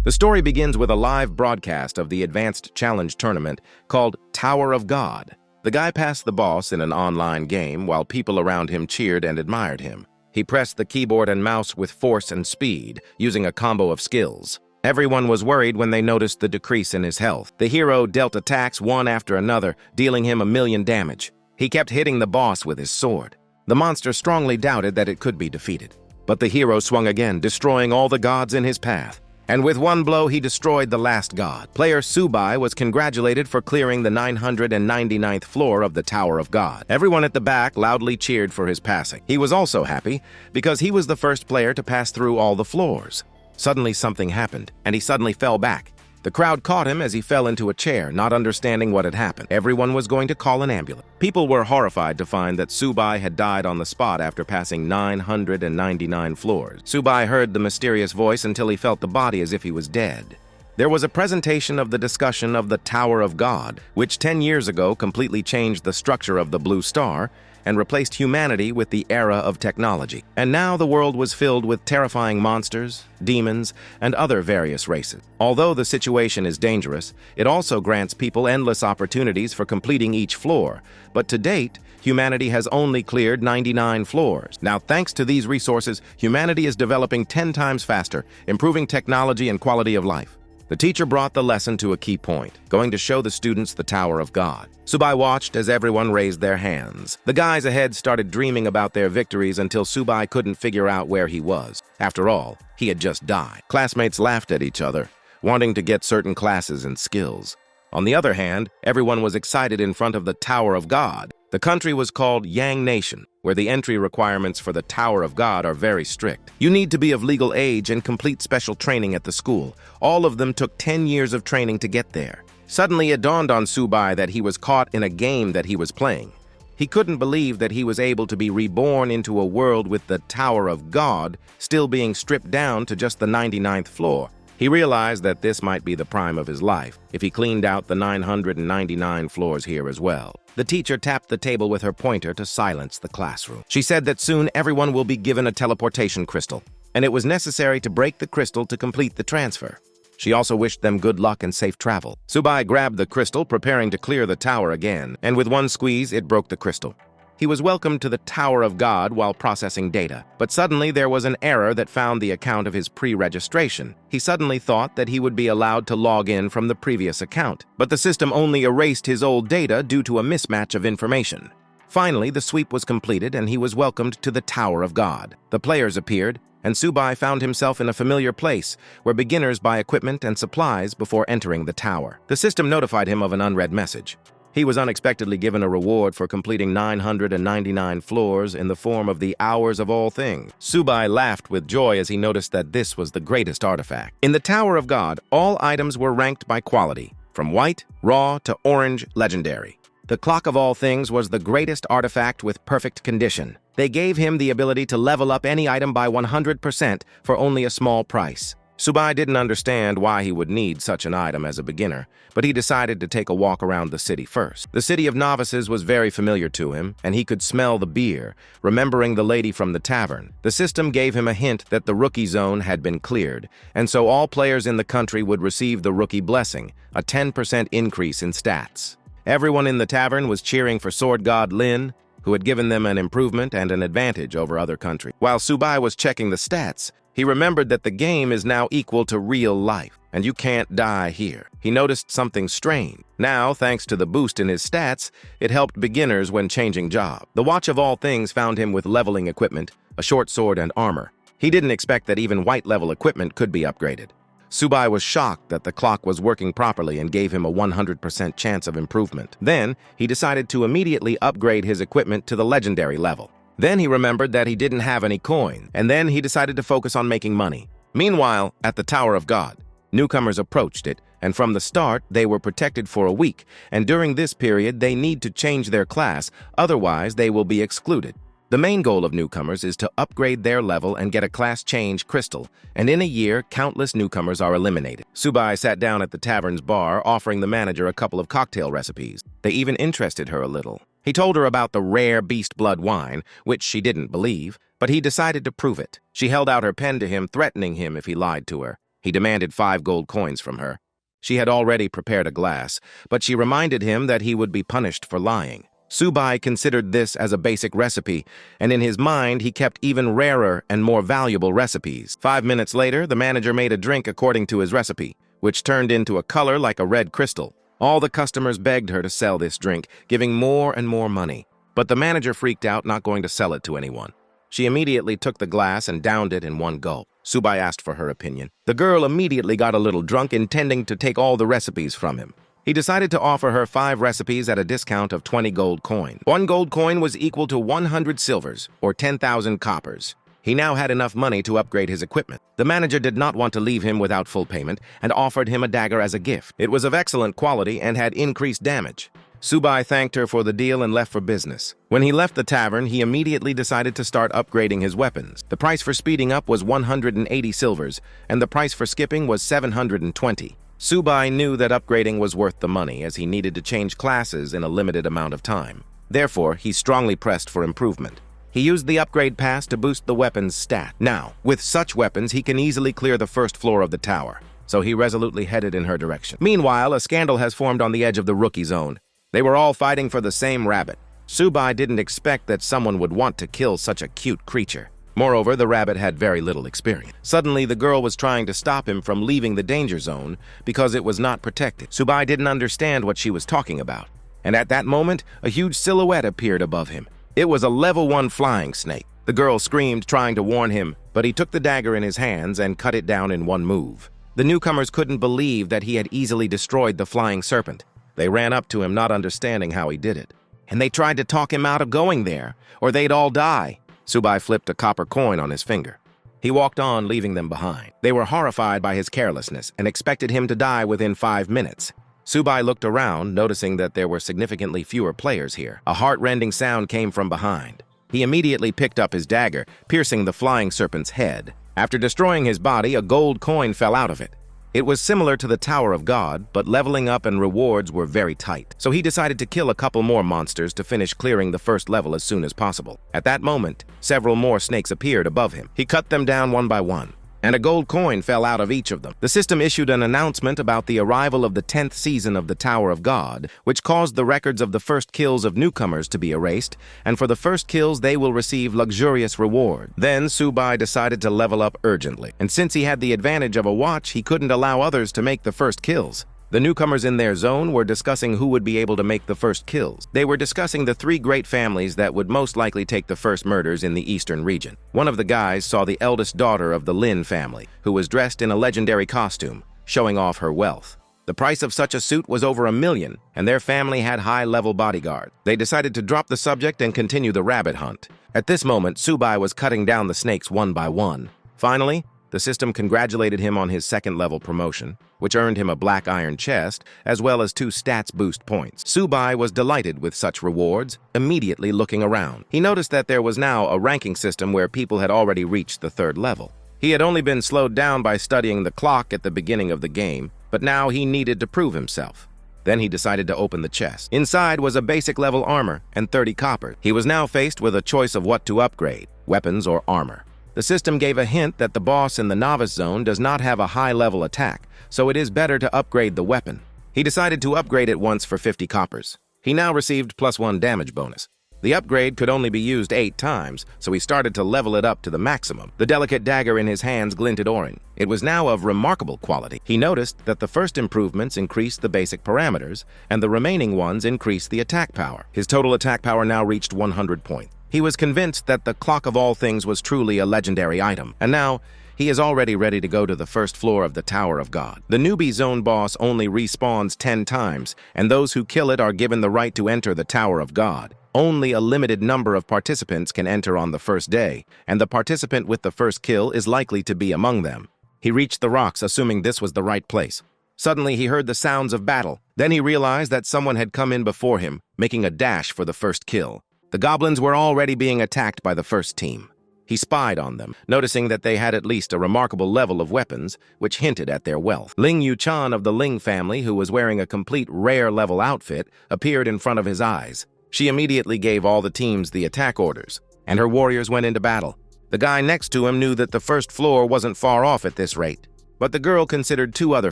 The story begins with a live broadcast of the Advanced Challenge tournament called Tower of God. The guy passed the boss in an online game while people around him cheered and admired him. He pressed the keyboard and mouse with force and speed, using a combo of skills. Everyone was worried when they noticed the decrease in his health. The hero dealt attacks one after another, dealing him 1,000,000 damage. He kept hitting the boss with his sword. The monster strongly doubted that it could be defeated. But the hero swung again, destroying all the gods in his path. And with one blow, he destroyed the last god. Player Subai was congratulated for clearing the 999th floor of the Tower of God. Everyone at the back loudly cheered for his passing. He was also happy because he was the first player to pass through all the floors. Suddenly something happened, and he suddenly fell back. The crowd caught him as he fell into a chair, not understanding what had happened. Everyone was going to call an ambulance. People were horrified to find that Subai had died on the spot after passing 999 floors. Subai heard the mysterious voice until he felt the body as if he was dead. There was a presentation of the discussion of the Tower of God, which 10 years ago completely changed the structure of the Blue Star and replaced humanity with the era of technology. And now the world was filled with terrifying monsters, demons, and other various races. Although the situation is dangerous, it also grants people endless opportunities for completing each floor. But to date, humanity has only cleared 99 floors. Now, thanks to these resources, humanity is developing 10 times faster, improving technology and quality of life. The teacher brought the lesson to a key point, going to show the students the Tower of God. Subai watched as everyone raised their hands. The guys ahead started dreaming about their victories until Subai couldn't figure out where he was. After all, he had just died. Classmates laughed at each other, wanting to get certain classes and skills. On the other hand, everyone was excited in front of the Tower of God. The country was called Yang Nation, where the entry requirements for the Tower of God are very strict. You need to be of legal age and complete special training at the school. All of them took 10 years of training to get there. Suddenly, it dawned on Subai that he was caught in a game that he was playing. He couldn't believe that he was able to be reborn into a world with the Tower of God still being stripped down to just the 99th floor. He realized that this might be the prime of his life if he cleaned out the 999 floors here as well. The teacher tapped the table with her pointer to silence the classroom. She said that soon everyone will be given a teleportation crystal, and it was necessary to break the crystal to complete the transfer. She also wished them good luck and safe travel. Subai grabbed the crystal, preparing to clear the tower again, and with one squeeze, it broke the crystal. He was welcomed to the Tower of God while processing data, but suddenly there was an error that found the account of his pre-registration. He suddenly thought that he would be allowed to log in from the previous account, but the system only erased his old data due to a mismatch of information. Finally, the sweep was completed and he was welcomed to the Tower of God. The players appeared, and Subai found himself in a familiar place where beginners buy equipment and supplies before entering the tower. The system notified him of an unread message. He was unexpectedly given a reward for completing 999 floors in the form of the Hours of All Things. Subai laughed with joy as he noticed that this was the greatest artifact. In the Tower of God, all items were ranked by quality, from white, raw, to orange, legendary. The Clock of All Things was the greatest artifact with perfect condition. They gave him the ability to level up any item by 100% for only a small price. Subai didn't understand why he would need such an item as a beginner, but he decided to take a walk around the city first. The city of novices was very familiar to him, and he could smell the beer, remembering the lady from the tavern. The system gave him a hint that the rookie zone had been cleared, and so all players in the country would receive the rookie blessing, a 10% increase in stats. Everyone in the tavern was cheering for Sword God Lin, who had given them an improvement and an advantage over other countries. While Subai was checking the stats, he remembered that the game is now equal to real life, and you can't die here. He noticed something strange. Now, thanks to the boost in his stats, it helped beginners when changing jobs. The Watch of All Things found him with leveling equipment, a short sword, and armor. He didn't expect that even white-level equipment could be upgraded. Subai was shocked that the clock was working properly and gave him a 100% chance of improvement. Then, he decided to immediately upgrade his equipment to the legendary level. Then he remembered that he didn't have any coin, and then he decided to focus on making money. Meanwhile, at the Tower of God, newcomers approached it, and from the start, they were protected for a week, and during this period, they need to change their class, otherwise they will be excluded. The main goal of newcomers is to upgrade their level and get a class change crystal, and in a year, countless newcomers are eliminated. Subai sat down at the tavern's bar, offering the manager a couple of cocktail recipes. They even interested her a little. He told her about the rare beast blood wine, which she didn't believe, but he decided to prove it. She held out her pen to him, threatening him if he lied to her. He demanded 5 gold coins from her. She had already prepared a glass, but she reminded him that he would be punished for lying. Subai considered this as a basic recipe, and in his mind he kept even rarer and more valuable recipes. 5 minutes later, the manager made a drink according to his recipe, which turned into a color like a red crystal. All the customers begged her to sell this drink, giving more and more money. But the manager freaked out, not going to sell it to anyone. She immediately took the glass and downed it in one gulp. Subai asked for her opinion. The girl immediately got a little drunk, intending to take all the recipes from him. He decided to offer her 5 recipes at a discount of 20 gold coin. 1 gold coin was equal to 100 silvers, or 10,000 coppers. He now had enough money to upgrade his equipment. The manager did not want to leave him without full payment and offered him a dagger as a gift. It was of excellent quality and had increased damage. Subai thanked her for the deal and left for business. When he left the tavern, he immediately decided to start upgrading his weapons. The price for speeding up was 180 silvers, and the price for skipping was 720. Subai knew that upgrading was worth the money, as he needed to change classes in a limited amount of time. Therefore, he strongly pressed for improvement. He used the upgrade pass to boost the weapon's stat. Now, with such weapons, he can easily clear the first floor of the tower. So he resolutely headed in her direction. Meanwhile, a scandal has formed on the edge of the rookie zone. They were all fighting for the same rabbit. Subai didn't expect that someone would want to kill such a cute creature. Moreover, the rabbit had very little experience. Suddenly, the girl was trying to stop him from leaving the danger zone because it was not protected. Subai didn't understand what she was talking about. And at that moment, a huge silhouette appeared above him. It was a level 1 flying snake. The girl screamed, trying to warn him, but he took the dagger in his hands and cut it down in one move. The newcomers couldn't believe that he had easily destroyed the flying serpent. They ran up to him, not understanding how he did it. And they tried to talk him out of going there, or they'd all die. Subai flipped a copper coin on his finger. He walked on, leaving them behind. They were horrified by his carelessness and expected him to die within 5 minutes. Subai looked around, noticing that there were significantly fewer players here. A heart-rending sound came from behind. He immediately picked up his dagger, piercing the flying serpent's head. After destroying his body, a gold coin fell out of it. It was similar to the Tower of God, but leveling up and rewards were very tight. So he decided to kill a couple more monsters to finish clearing the first level as soon as possible. At that moment, several more snakes appeared above him. He cut them down one by one, and a gold coin fell out of each of them. The system issued an announcement about the arrival of the 10th season of the Tower of God, which caused the records of the first kills of newcomers to be erased, and for the first kills they will receive luxurious reward. Then Subai decided to level up urgently, and since he had the advantage of a watch, he couldn't allow others to make the first kills. The newcomers in their zone were discussing who would be able to make the first kills. They were discussing the 3 great families that would most likely take the first murders in the eastern region. One of the guys saw the eldest daughter of the Lin family, who was dressed in a legendary costume, showing off her wealth. The price of such a suit was over $1 million, and their family had high-level bodyguards. They decided to drop the subject and continue the rabbit hunt. At this moment, Subai was cutting down the snakes one by one. Finally, the system congratulated him on his 2nd-level promotion, which earned him a black iron chest, as well as 2 stats boost points. Subai was delighted with such rewards, immediately looking around. He noticed that there was now a ranking system where people had already reached the 3rd level. He had only been slowed down by studying the clock at the beginning of the game, but now he needed to prove himself. Then he decided to open the chest. Inside was a basic level armor and 30 copper. He was now faced with a choice of what to upgrade, weapons or armor. The system gave a hint that the boss in the novice zone does not have a high-level attack, so it is better to upgrade the weapon. He decided to upgrade it once for 50 coppers. He now received +1 damage bonus. The upgrade could only be used 8 times, so he started to level it up to the maximum. The delicate dagger in his hands glinted orange. It was now of remarkable quality. He noticed that the first improvements increased the basic parameters, and the remaining ones increased the attack power. His total attack power now reached 100 points. He was convinced that the Clock of All Things was truly a legendary item, and now he is already ready to go to the first floor of the Tower of God. The newbie zone boss only respawns 10 times, and those who kill it are given the right to enter the Tower of God. Only a limited number of participants can enter on the first day, and the participant with the first kill is likely to be among them. He reached the rocks, assuming this was the right place. Suddenly, he heard the sounds of battle. Then he realized that someone had come in before him, making a dash for the first kill. The goblins were already being attacked by the first team. He spied on them, noticing that they had at least a remarkable level of weapons, which hinted at their wealth. Ling Yu-chan of the Ling family, who was wearing a complete rare-level outfit, appeared in front of his eyes. She immediately gave all the teams the attack orders, and her warriors went into battle. The guy next to him knew that the first floor wasn't far off at this rate, But the girl considered two other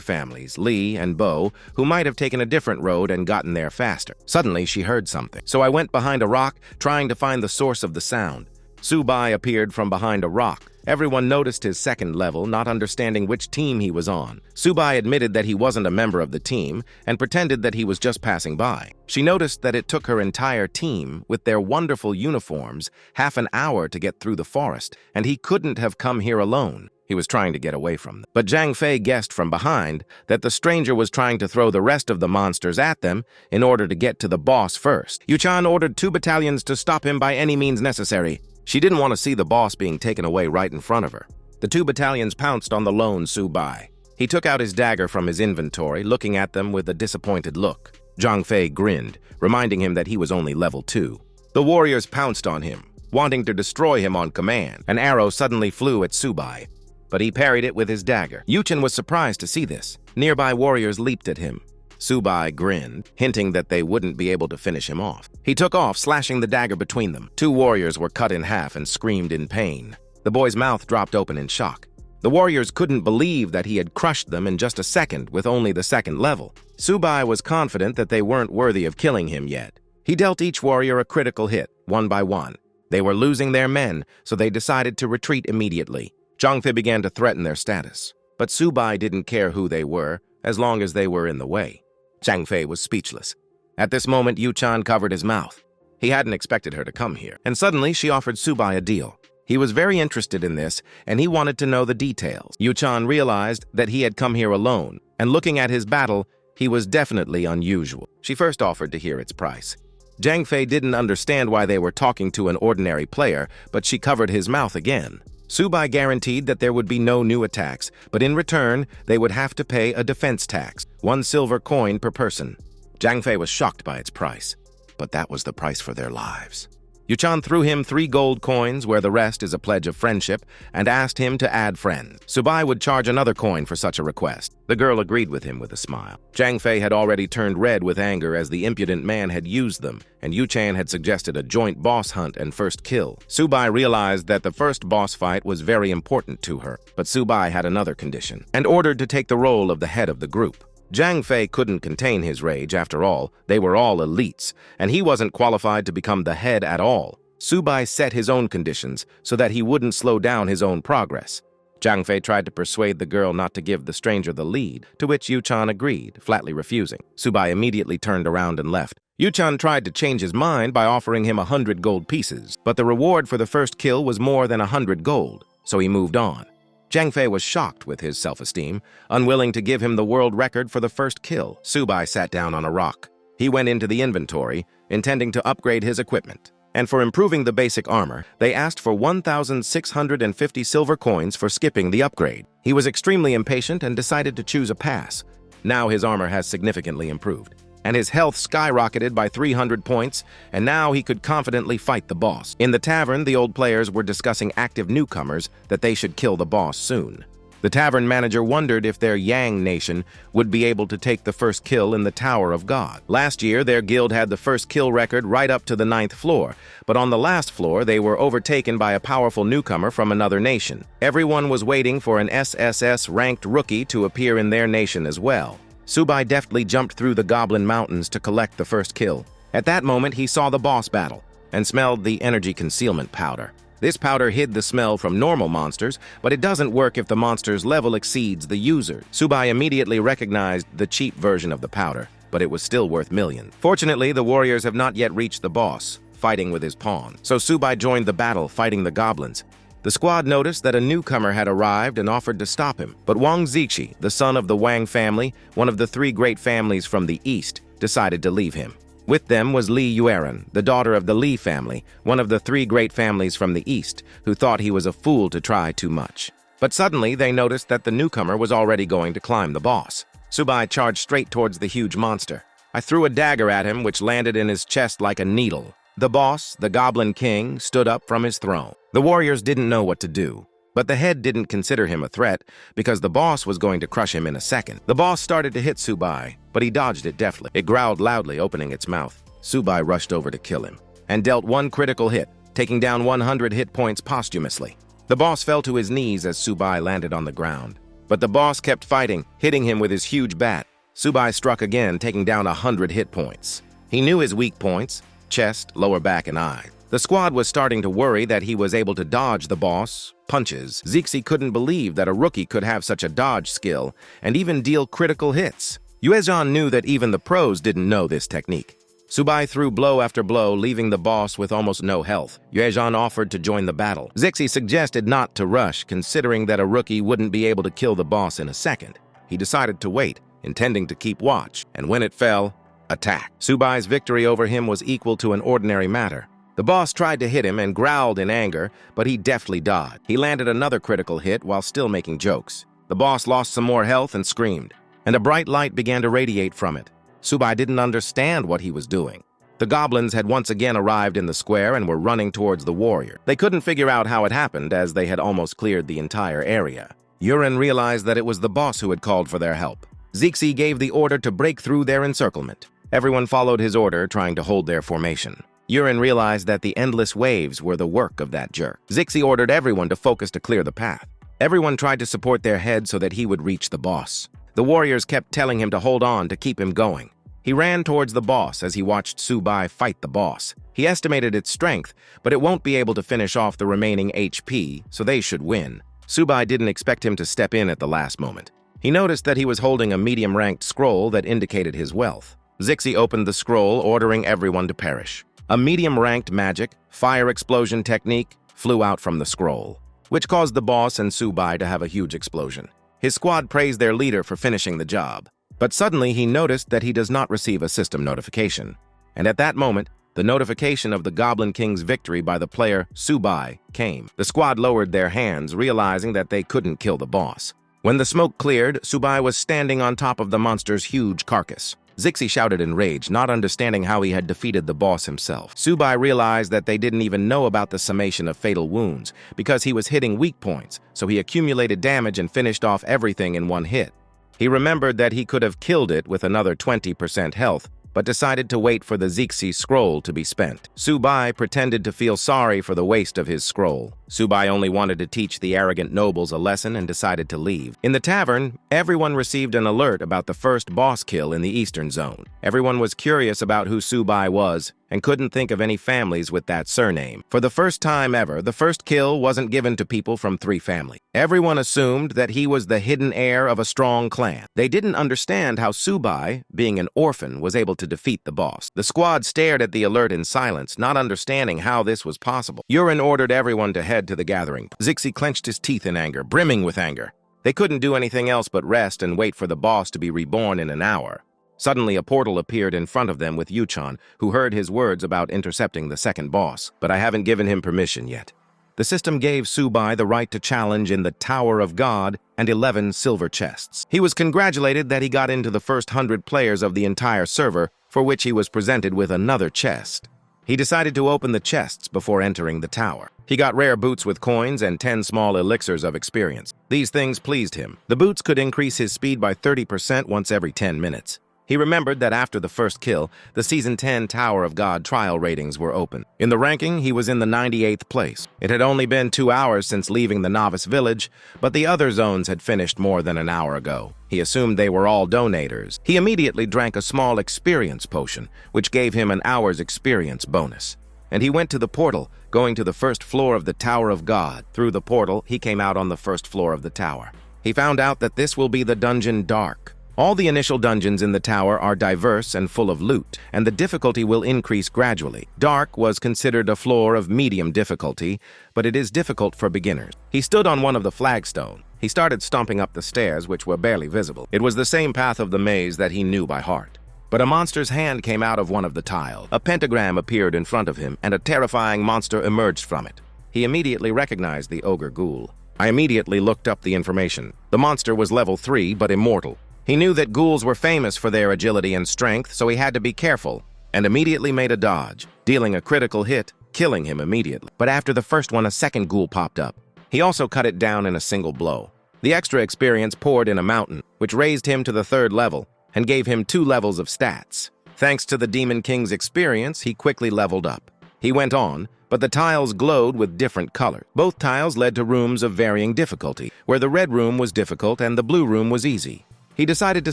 families, Lee and Bo, who might have taken a different road and gotten there faster. Suddenly, she heard something. So I went behind a rock, trying to find the source of the sound. Subai appeared from behind a rock. Everyone noticed his second level, not understanding which team he was on. Subai admitted that he wasn't a member of the team and pretended that he was just passing by. She noticed that it took her entire team, with their wonderful uniforms, half an hour to get through the forest, and he couldn't have come here alone. He was trying to get away from them. But Zhang Fei guessed from behind that the stranger was trying to throw the rest of the monsters at them in order to get to the boss first. Yu-chan ordered 2 battalions to stop him by any means necessary. She didn't want to see the boss being taken away right in front of her. The 2 battalions pounced on the lone Subai. He took out his dagger from his inventory, looking at them with a disappointed look. Zhang Fei grinned, reminding him that he was only level 2. The warriors pounced on him, wanting to destroy him on command. An arrow suddenly flew at Subai, but he parried it with his dagger. Yu-chan was surprised to see this. Nearby warriors leaped at him. Subai grinned, hinting that they wouldn't be able to finish him off. He took off, slashing the dagger between them. 2 warriors were cut in half and screamed in pain. The boy's mouth dropped open in shock. The warriors couldn't believe that he had crushed them in just a second with only the 2nd level. Subai was confident that they weren't worthy of killing him yet. He dealt each warrior a critical hit, one by one. They were losing their men, so they decided to retreat immediately. Zhang Fei began to threaten their status. But Subai didn't care who they were, as long as they were in the way. Zhang Fei was speechless. At this moment, Yu-chan covered his mouth. He hadn't expected her to come here. And suddenly, she offered Subai a deal. He was very interested in this, and he wanted to know the details. Yu-chan realized that he had come here alone, and looking at his battle, he was definitely unusual. She first offered to hear its price. Zhang Fei didn't understand why they were talking to an ordinary player, but she covered his mouth again. Subai guaranteed that there would be no new attacks, but in return, they would have to pay a defense tax, 1 silver coin per person. Zhang Fei was shocked by its price, but that was the price for their lives. Yu-chan threw him 3 gold coins, where the rest is a pledge of friendship, and asked him to add friends. Subai would charge another coin for such a request. The girl agreed with him with a smile. Zhang Fei had already turned red with anger as the impudent man had used them, and Yu-chan had suggested a joint boss hunt and first kill. Subai realized that the first boss fight was very important to her, but Subai had another condition, and ordered to take the role of the head of the group. Zhang Fei couldn't contain his rage. After all, they were all elites, and he wasn't qualified to become the head at all. Subai set his own conditions so that he wouldn't slow down his own progress. Zhang Fei tried to persuade the girl not to give the stranger the lead, to which Yu-chan agreed, flatly refusing. Subai immediately turned around and left. Yu-chan tried to change his mind by offering him 100 gold pieces, but the reward for the first kill was more than 100 gold, so he moved on. Zhang Fei was shocked with his self-esteem, unwilling to give him the world record for the first kill. Subai sat down on a rock. He went into the inventory, intending to upgrade his equipment. And for improving the basic armor, they asked for 1,650 silver coins for skipping the upgrade. He was extremely impatient and decided to choose a pass. Now his armor has significantly improved, and his health skyrocketed by 300 points, and now he could confidently fight the boss. In the tavern, the old players were discussing active newcomers that they should kill the boss soon. The tavern manager wondered if their Yang nation would be able to take the first kill in the Tower of God. Last year, their guild had the first kill record right up to the 9th floor, but on the last floor, they were overtaken by a powerful newcomer from another nation. Everyone was waiting for an SSS-ranked rookie to appear in their nation as well. Subai deftly jumped through the Goblin Mountains to collect the first kill. At that moment, he saw the boss battle and smelled the energy concealment powder. This powder hid the smell from normal monsters, but it doesn't work if the monster's level exceeds the user. Subai immediately recognized the cheap version of the powder, but it was still worth millions. Fortunately, the warriors have not yet reached the boss, fighting with his pawn. So Subai joined the battle, fighting the goblins. The squad noticed that a newcomer had arrived and offered to stop him, but Wang Zixi, the son of the Wang family, one of the 3 great families from the east, decided to leave him. With them was Li Yueran, the daughter of the Li family, one of the 3 great families from the east, who thought he was a fool to try too much. But suddenly they noticed that the newcomer was already going to climb the boss. Subai charged straight towards the huge monster. I threw a dagger at him, which landed in his chest like a needle. The boss, the Goblin King, stood up from his throne. The warriors didn't know what to do, but the head didn't consider him a threat because the boss was going to crush him in a second. The boss started to hit Subai, but he dodged it deftly. It growled loudly, opening its mouth. Subai rushed over to kill him and dealt 1 critical hit, taking down 100 hit points posthumously. The boss fell to his knees as Subai landed on the ground. But the boss kept fighting, hitting him with his huge bat. Subai struck again, taking down 100 hit points. He knew his weak points: chest, lower back, and eye. The squad was starting to worry that he was able to dodge the boss punches. Zixi couldn't believe that a rookie could have such a dodge skill and even deal critical hits. Yuezhan knew that even the pros didn't know this technique. Subai threw blow after blow, leaving the boss with almost no health. Yuezhan offered to join the battle. Zixi suggested not to rush, considering that a rookie wouldn't be able to kill the boss in a second. He decided to wait, intending to keep watch, and when it fell, attack. Subai's victory over him was equal to an ordinary matter. The boss tried to hit him and growled in anger, but he deftly dodged. He landed another critical hit while still making jokes. The boss lost some more health and screamed, and a bright light began to radiate from it. Subai didn't understand what he was doing. The goblins had once again arrived in the square and were running towards the warrior. They couldn't figure out how it happened, as they had almost cleared the entire area. Yurin realized that it was the boss who had called for their help. Zixi gave the order to break through their encirclement. Everyone followed his order, trying to hold their formation. Yurin realized that the endless waves were the work of that jerk. Zixi ordered everyone to focus to clear the path. Everyone tried to support their head so that he would reach the boss. The warriors kept telling him to hold on to keep him going. He ran towards the boss as he watched Subai fight the boss. He estimated its strength, but it won't be able to finish off the remaining HP, so they should win. Subai didn't expect him to step in at the last moment. He noticed that he was holding a medium-ranked scroll that indicated his wealth. Zixi opened the scroll, ordering everyone to perish. A medium-ranked magic, fire explosion technique, flew out from the scroll, which caused the boss and Subai to have a huge explosion. His squad praised their leader for finishing the job. But suddenly he noticed that he does not receive a system notification. And at that moment, the notification of the Goblin King's victory by the player Subai came. The squad lowered their hands, realizing that they couldn't kill the boss. When the smoke cleared, Subai was standing on top of the monster's huge carcass. Zixi shouted in rage, not understanding how he had defeated the boss himself. Subai realized that they didn't even know about the summation of fatal wounds, because he was hitting weak points, so he accumulated damage and finished off everything in one hit. He remembered that he could have killed it with another 20% health, but decided to wait for the Zixi scroll to be spent. Subai pretended to feel sorry for the waste of his scroll. Subai only wanted to teach the arrogant nobles a lesson and decided to leave. In the tavern, everyone received an alert about the first boss kill in the Eastern Zone. Everyone was curious about who Subai was and couldn't think of any families with that surname. For the first time ever, the first kill wasn't given to people from 3 families. Everyone assumed that he was the hidden heir of a strong clan. They didn't understand how Subai, being an orphan, was able to defeat the boss. The squad stared at the alert in silence, not understanding how this was possible. Yurin ordered everyone to head to the gathering. Zixi clenched his teeth in anger, brimming with anger. They couldn't do anything else but rest and wait for the boss to be reborn in an hour. Suddenly, a portal appeared in front of them with Yuchan, who heard his words about intercepting the second boss. But I haven't given him permission yet. The system gave Subai the right to challenge in the Tower of God and 11 silver chests. He was congratulated that he got into the first 100 players of the entire server, for which he was presented with another chest. He decided to open the chests before entering the tower. He got rare boots with coins and 10 small elixirs of experience. These things pleased him. The boots could increase his speed by 30% once every 10 minutes. He remembered that after the first kill, the Season 10 Tower of God trial ratings were open. In the ranking, he was in the 98th place. It had only been 2 hours since leaving the novice village, but the other zones had finished more than an hour ago. He assumed they were all donators. He immediately drank a small experience potion, which gave him an hour's experience bonus. And he went to the portal, going to the first floor of the Tower of God. Through the portal, he came out on the first floor of the tower. He found out that this will be the dungeon Dark. All the initial dungeons in the tower are diverse and full of loot, and the difficulty will increase gradually. Dark was considered a floor of medium difficulty, but it is difficult for beginners. He stood on one of the flagstones. He started stomping up the stairs, which were barely visible. It was the same path of the maze that he knew by heart. But a monster's hand came out of one of the tiles. A pentagram appeared in front of him, and a terrifying monster emerged from it. He immediately recognized the ogre ghoul. I immediately looked up the information. The monster was level 3, but immortal. He knew that ghouls were famous for their agility and strength, so he had to be careful, and immediately made a dodge, dealing a critical hit, killing him immediately. But after the first one, a second ghoul popped up. He also cut it down in a single blow. The extra experience poured in a mountain, which raised him to the 3rd level, and gave him 2 levels of stats. Thanks to the Demon King's experience, he quickly leveled up. He went on, but the tiles glowed with different colors. Both tiles led to rooms of varying difficulty, where the red room was difficult and the blue room was easy. He decided to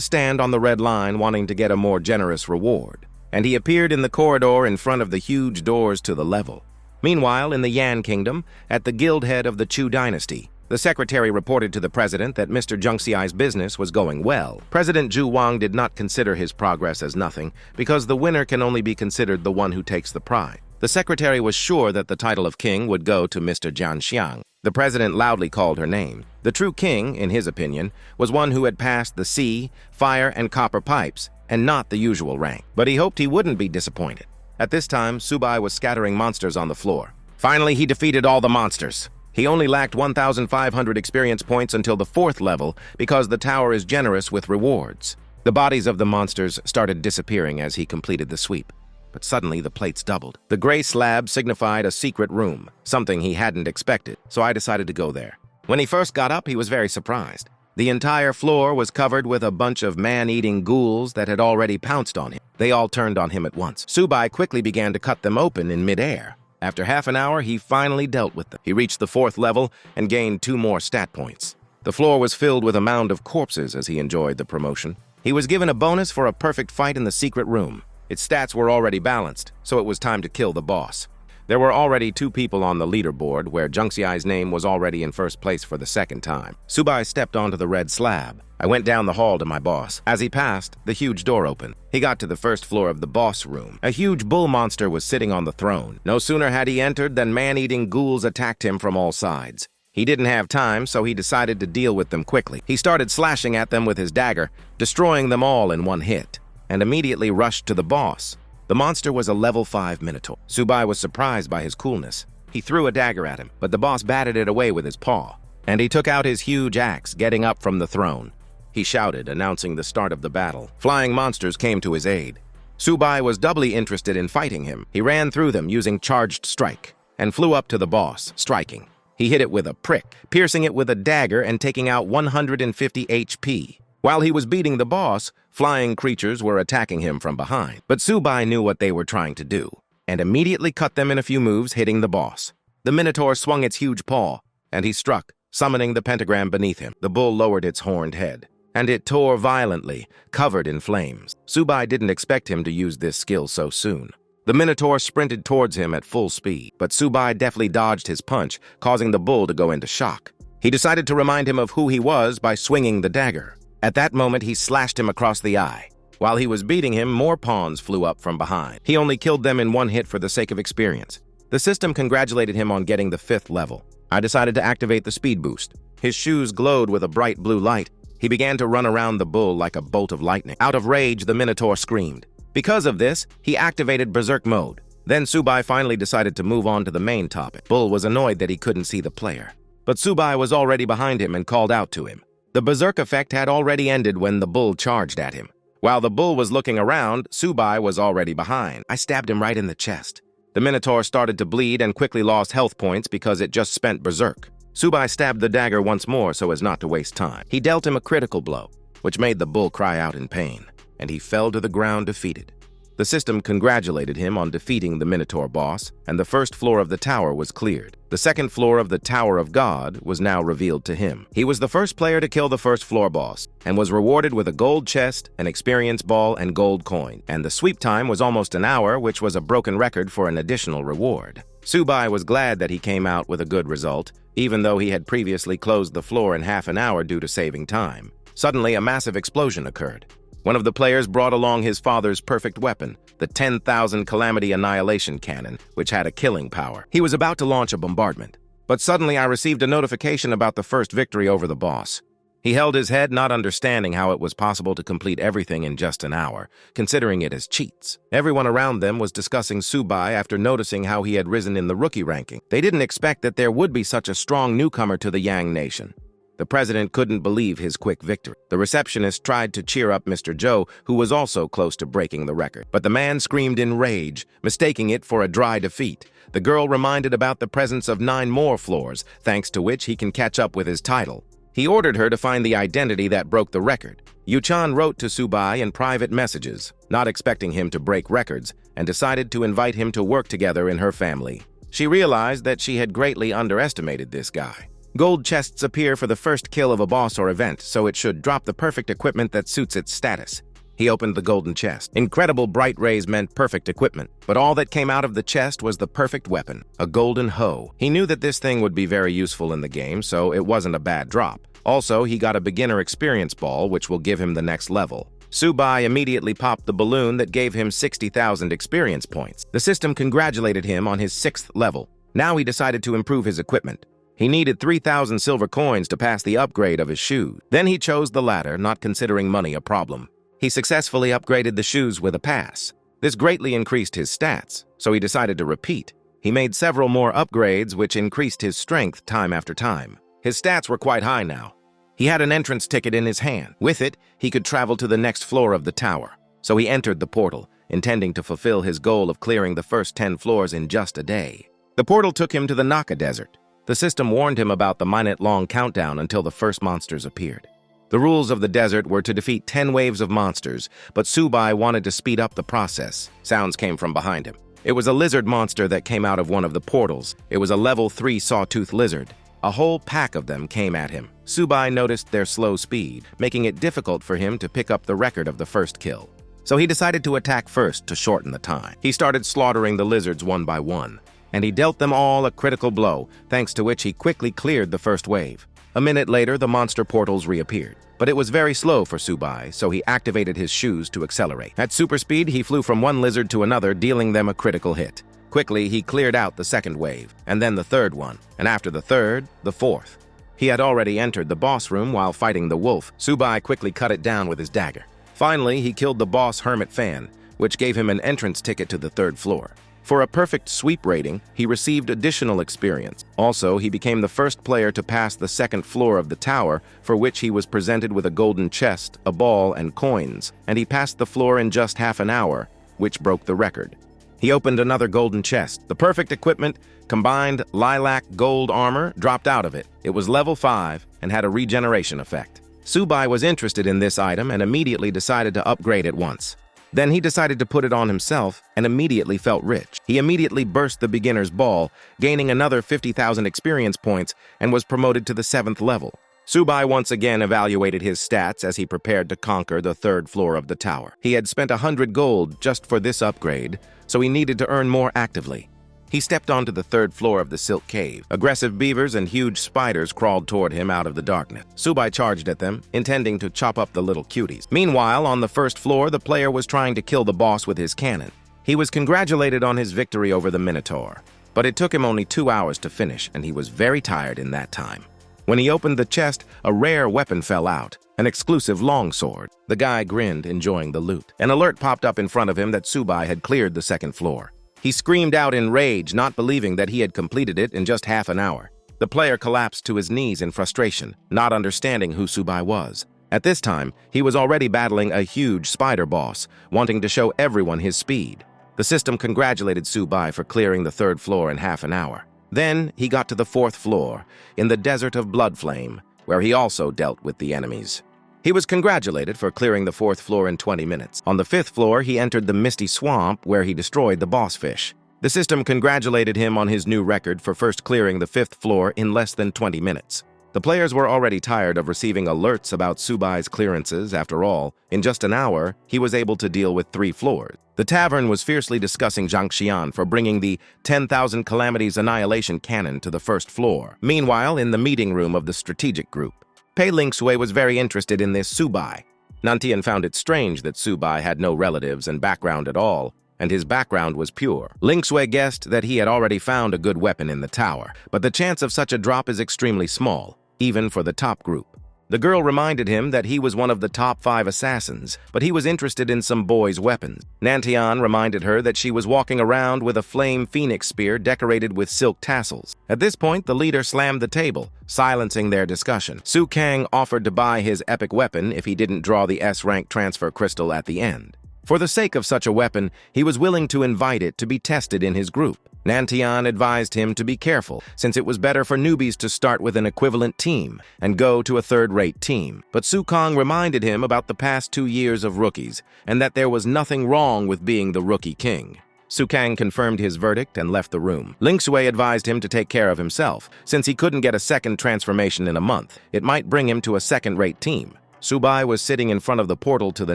stand on the red line, wanting to get a more generous reward, and he appeared in the corridor in front of the huge doors to the level. Meanwhile, in the Yan Kingdom, at the guild head of the Chu dynasty, the secretary reported to the president that Mr. Zhengxiai's business was going well. President Zhu Wang did not consider his progress as nothing, because the winner can only be considered the one who takes the prize. The secretary was sure that the title of king would go to Mr. Jianxiang. The president loudly called her name. The true king, in his opinion, was one who had passed the sea, fire, and copper pipes, and not the usual rank. But he hoped he wouldn't be disappointed. At this time, Subai was scattering monsters on the floor. Finally, he defeated all the monsters. He only lacked 1,500 experience points until the 4th level because the tower is generous with rewards. The bodies of the monsters started disappearing as he completed the sweep. But suddenly the plates doubled. The gray slab signified a secret room, something he hadn't expected, so I decided to go there. When he first got up, he was very surprised. The entire floor was covered with a bunch of man-eating ghouls that had already pounced on him. They all turned on him at once. Subai quickly began to cut them open in midair. After half an hour, he finally dealt with them. He reached the 4th level and gained 2 more stat points. The floor was filled with a mound of corpses as he enjoyed the promotion. He was given a bonus for a perfect fight in the secret room. Its stats were already balanced, so it was time to kill the boss. There were already 2 people on the leaderboard, where Zhengxiai's name was already in first place for the 2nd time. Subai stepped onto the red slab. I went down the hall to my boss. As he passed, the huge door opened. He got to the 1st floor of the boss room. A huge bull monster was sitting on the throne. No sooner had he entered than man-eating ghouls attacked him from all sides. He didn't have time, so he decided to deal with them quickly. He started slashing at them with his dagger, destroying them all in one hit, and immediately rushed to the boss. The monster was a level 5 minotaur. Subai was surprised by his coolness. He threw a dagger at him, but the boss batted it away with his paw, and he took out his huge axe, getting up from the throne. He shouted, announcing the start of the battle. Flying monsters came to his aid. Subai was doubly interested in fighting him. He ran through them using charged strike, and flew up to the boss, striking. He hit it with a prick, piercing it with a dagger and taking out 150 HP. While he was beating the boss, flying creatures were attacking him from behind. But Subai knew what they were trying to do, and immediately cut them in a few moves, hitting the boss. The Minotaur swung its huge paw, and he struck, summoning the pentagram beneath him. The bull lowered its horned head, and it tore violently, covered in flames. Subai didn't expect him to use this skill so soon. The Minotaur sprinted towards him at full speed, but Subai deftly dodged his punch, causing the bull to go into shock. He decided to remind him of who he was by swinging the dagger. At that moment, he slashed him across the eye. While he was beating him, more pawns flew up from behind. He only killed them in one hit for the sake of experience. The system congratulated him on getting the 5th level. I decided to activate the speed boost. His shoes glowed with a bright blue light. He began to run around the bull like a bolt of lightning. Out of rage, the Minotaur screamed. Because of this, he activated Berserk mode. Then Subai finally decided to move on to the main topic. Bull was annoyed that he couldn't see the player, but Subai was already behind him and called out to him. The Berserk effect had already ended when the bull charged at him. While the bull was looking around, Subai was already behind. I stabbed him right in the chest. The Minotaur started to bleed and quickly lost health points because it just spent Berserk. Subai stabbed the dagger once more so as not to waste time. He dealt him a critical blow, which made the bull cry out in pain, and he fell to the ground defeated. The system congratulated him on defeating the Minotaur boss, and the 1st floor of the tower was cleared. The 2nd floor of the Tower of God was now revealed to him. He was the first player to kill the 1st floor boss, and was rewarded with a gold chest, an experience ball, and gold coin. And the sweep time was almost an hour, which was a broken record for an additional reward. Subai was glad that he came out with a good result, even though he had previously closed the floor in half an hour due to saving time. Suddenly, a massive explosion occurred. One of the players brought along his father's perfect weapon, the 10,000 Calamity Annihilation Cannon, which had a killing power. He was about to launch a bombardment, but suddenly I received a notification about the first victory over the boss. He held his head, not understanding how it was possible to complete everything in just an hour, considering it as cheats. Everyone around them was discussing Subai after noticing how he had risen in the rookie ranking. They didn't expect that there would be such a strong newcomer to the Yang Nation. The president couldn't believe his quick victory. The receptionist tried to cheer up Mr. Zhou, who was also close to breaking the record. But the man screamed in rage, mistaking it for a dry defeat. The girl reminded about the presence of 9 more floors, thanks to which he can catch up with his title. He ordered her to find the identity that broke the record. Yu-chan wrote to Subai in private messages, not expecting him to break records, and decided to invite him to work together in her family. She realized that she had greatly underestimated this guy. Gold chests appear for the first kill of a boss or event, so it should drop the perfect equipment that suits its status. He opened the golden chest. Incredible bright rays meant perfect equipment, but all that came out of the chest was the perfect weapon, a golden hoe. He knew that this thing would be very useful in the game, so it wasn't a bad drop. Also, he got a beginner experience ball, which will give him the next level. Subai immediately popped the balloon that gave him 60,000 experience points. The system congratulated him on his 6th level. Now he decided to improve his equipment. He needed 3,000 silver coins to pass the upgrade of his shoes. Then he chose the latter, not considering money a problem. He successfully upgraded the shoes with a pass. This greatly increased his stats, so he decided to repeat. He made several more upgrades, which increased his strength time after time. His stats were quite high now. He had an entrance ticket in his hand. With it, he could travel to the next floor of the tower. So he entered the portal, intending to fulfill his goal of clearing the first 10 floors in just a day. The portal took him to the Naka Desert. The system warned him about the minute-long countdown until the first monsters appeared. The rules of the desert were to defeat 10 waves of monsters, but Subai wanted to speed up the process. Sounds came from behind him. It was a lizard monster that came out of one of the portals. It was a level 3 sawtooth lizard. A whole pack of them came at him. Subai noticed their slow speed, making it difficult for him to pick up the record of the first kill. So he decided to attack first to shorten the time. He started slaughtering the lizards one by one, and he dealt them all a critical blow, thanks to which he quickly cleared the first wave. A minute later, the monster portals reappeared. But it was very slow for Subai, so he activated his shoes to accelerate. At super speed, he flew from one lizard to another, dealing them a critical hit. Quickly, he cleared out the second wave, and then the third one, and after the third, the fourth. He had already entered the boss room while fighting the wolf. Subai quickly cut it down with his dagger. Finally, he killed the boss Hermit Fan, which gave him an entrance ticket to the 3rd floor. For a perfect sweep rating, he received additional experience. Also, he became the first player to pass the 2nd floor of the tower, for which he was presented with a golden chest, a ball, and coins, and he passed the floor in just half an hour, which broke the record. He opened another golden chest. The perfect equipment, combined lilac gold armor, dropped out of it. It was level 5 and had a regeneration effect. Subai was interested in this item and immediately decided to upgrade it once. Then he decided to put it on himself and immediately felt rich. He immediately burst the beginner's ball, gaining another 50,000 experience points, and was promoted to the 7th level. Subai once again evaluated his stats as he prepared to conquer the 3rd floor of the tower. He had spent 100 gold just for this upgrade, so he needed to earn more actively. He stepped onto the 3rd floor of the Silk Cave. Aggressive beavers and huge spiders crawled toward him out of the darkness. Subai charged at them, intending to chop up the little cuties. Meanwhile, on the 1st floor, the player was trying to kill the boss with his cannon. He was congratulated on his victory over the Minotaur, but it took him only 2 hours to finish, and he was very tired in that time. When he opened the chest, a rare weapon fell out, an exclusive longsword. The guy grinned, enjoying the loot. An alert popped up in front of him that Subai had cleared the 2nd floor. He screamed out in rage, not believing that he had completed it in just half an hour. The player collapsed to his knees in frustration, not understanding who Subai was. At this time, he was already battling a huge spider boss, wanting to show everyone his speed. The system congratulated Subai for clearing the 3rd floor in half an hour. Then he got to the 4th floor, in the Desert of Bloodflame, where he also dealt with the enemies. He was congratulated for clearing the 4th floor in 20 minutes. On the 5th floor, he entered the Misty Swamp, where he destroyed the boss fish. The system congratulated him on his new record for first clearing the 5th floor in less than 20 minutes. The players were already tired of receiving alerts about Subai's clearances. After all, in just an hour, he was able to deal with 3 floors. The tavern was fiercely discussing Zhang Xian for bringing the 10,000 Calamities Annihilation Cannon to the 1st floor. Meanwhile, in the meeting room of the strategic group, Pei Lingsui was very interested in this Subai. Nantian found it strange that Subai had no relatives and background at all, and his background was pure. Lingsui guessed that he had already found a good weapon in the tower, but the chance of such a drop is extremely small, even for the top group. The girl reminded him that he was one of the top 5 assassins, but he was interested in some boys' weapons. Nantian reminded her that she was walking around with a flame phoenix spear decorated with silk tassels. At this point, the leader slammed the table, silencing their discussion. Su Kang offered to buy his epic weapon if he didn't draw the S-rank transfer crystal at the end. For the sake of such a weapon, he was willing to invite it to be tested in his group. Nantian advised him to be careful, since it was better for newbies to start with an equivalent team and go to a third-rate team. But Sukong reminded him about the past 2 years of rookies and that there was nothing wrong with being the rookie king. Sukang confirmed his verdict and left the room. Ling Shui advised him to take care of himself, since he couldn't get a second transformation in a month. It might bring him to a second-rate team. Subai was sitting in front of the portal to the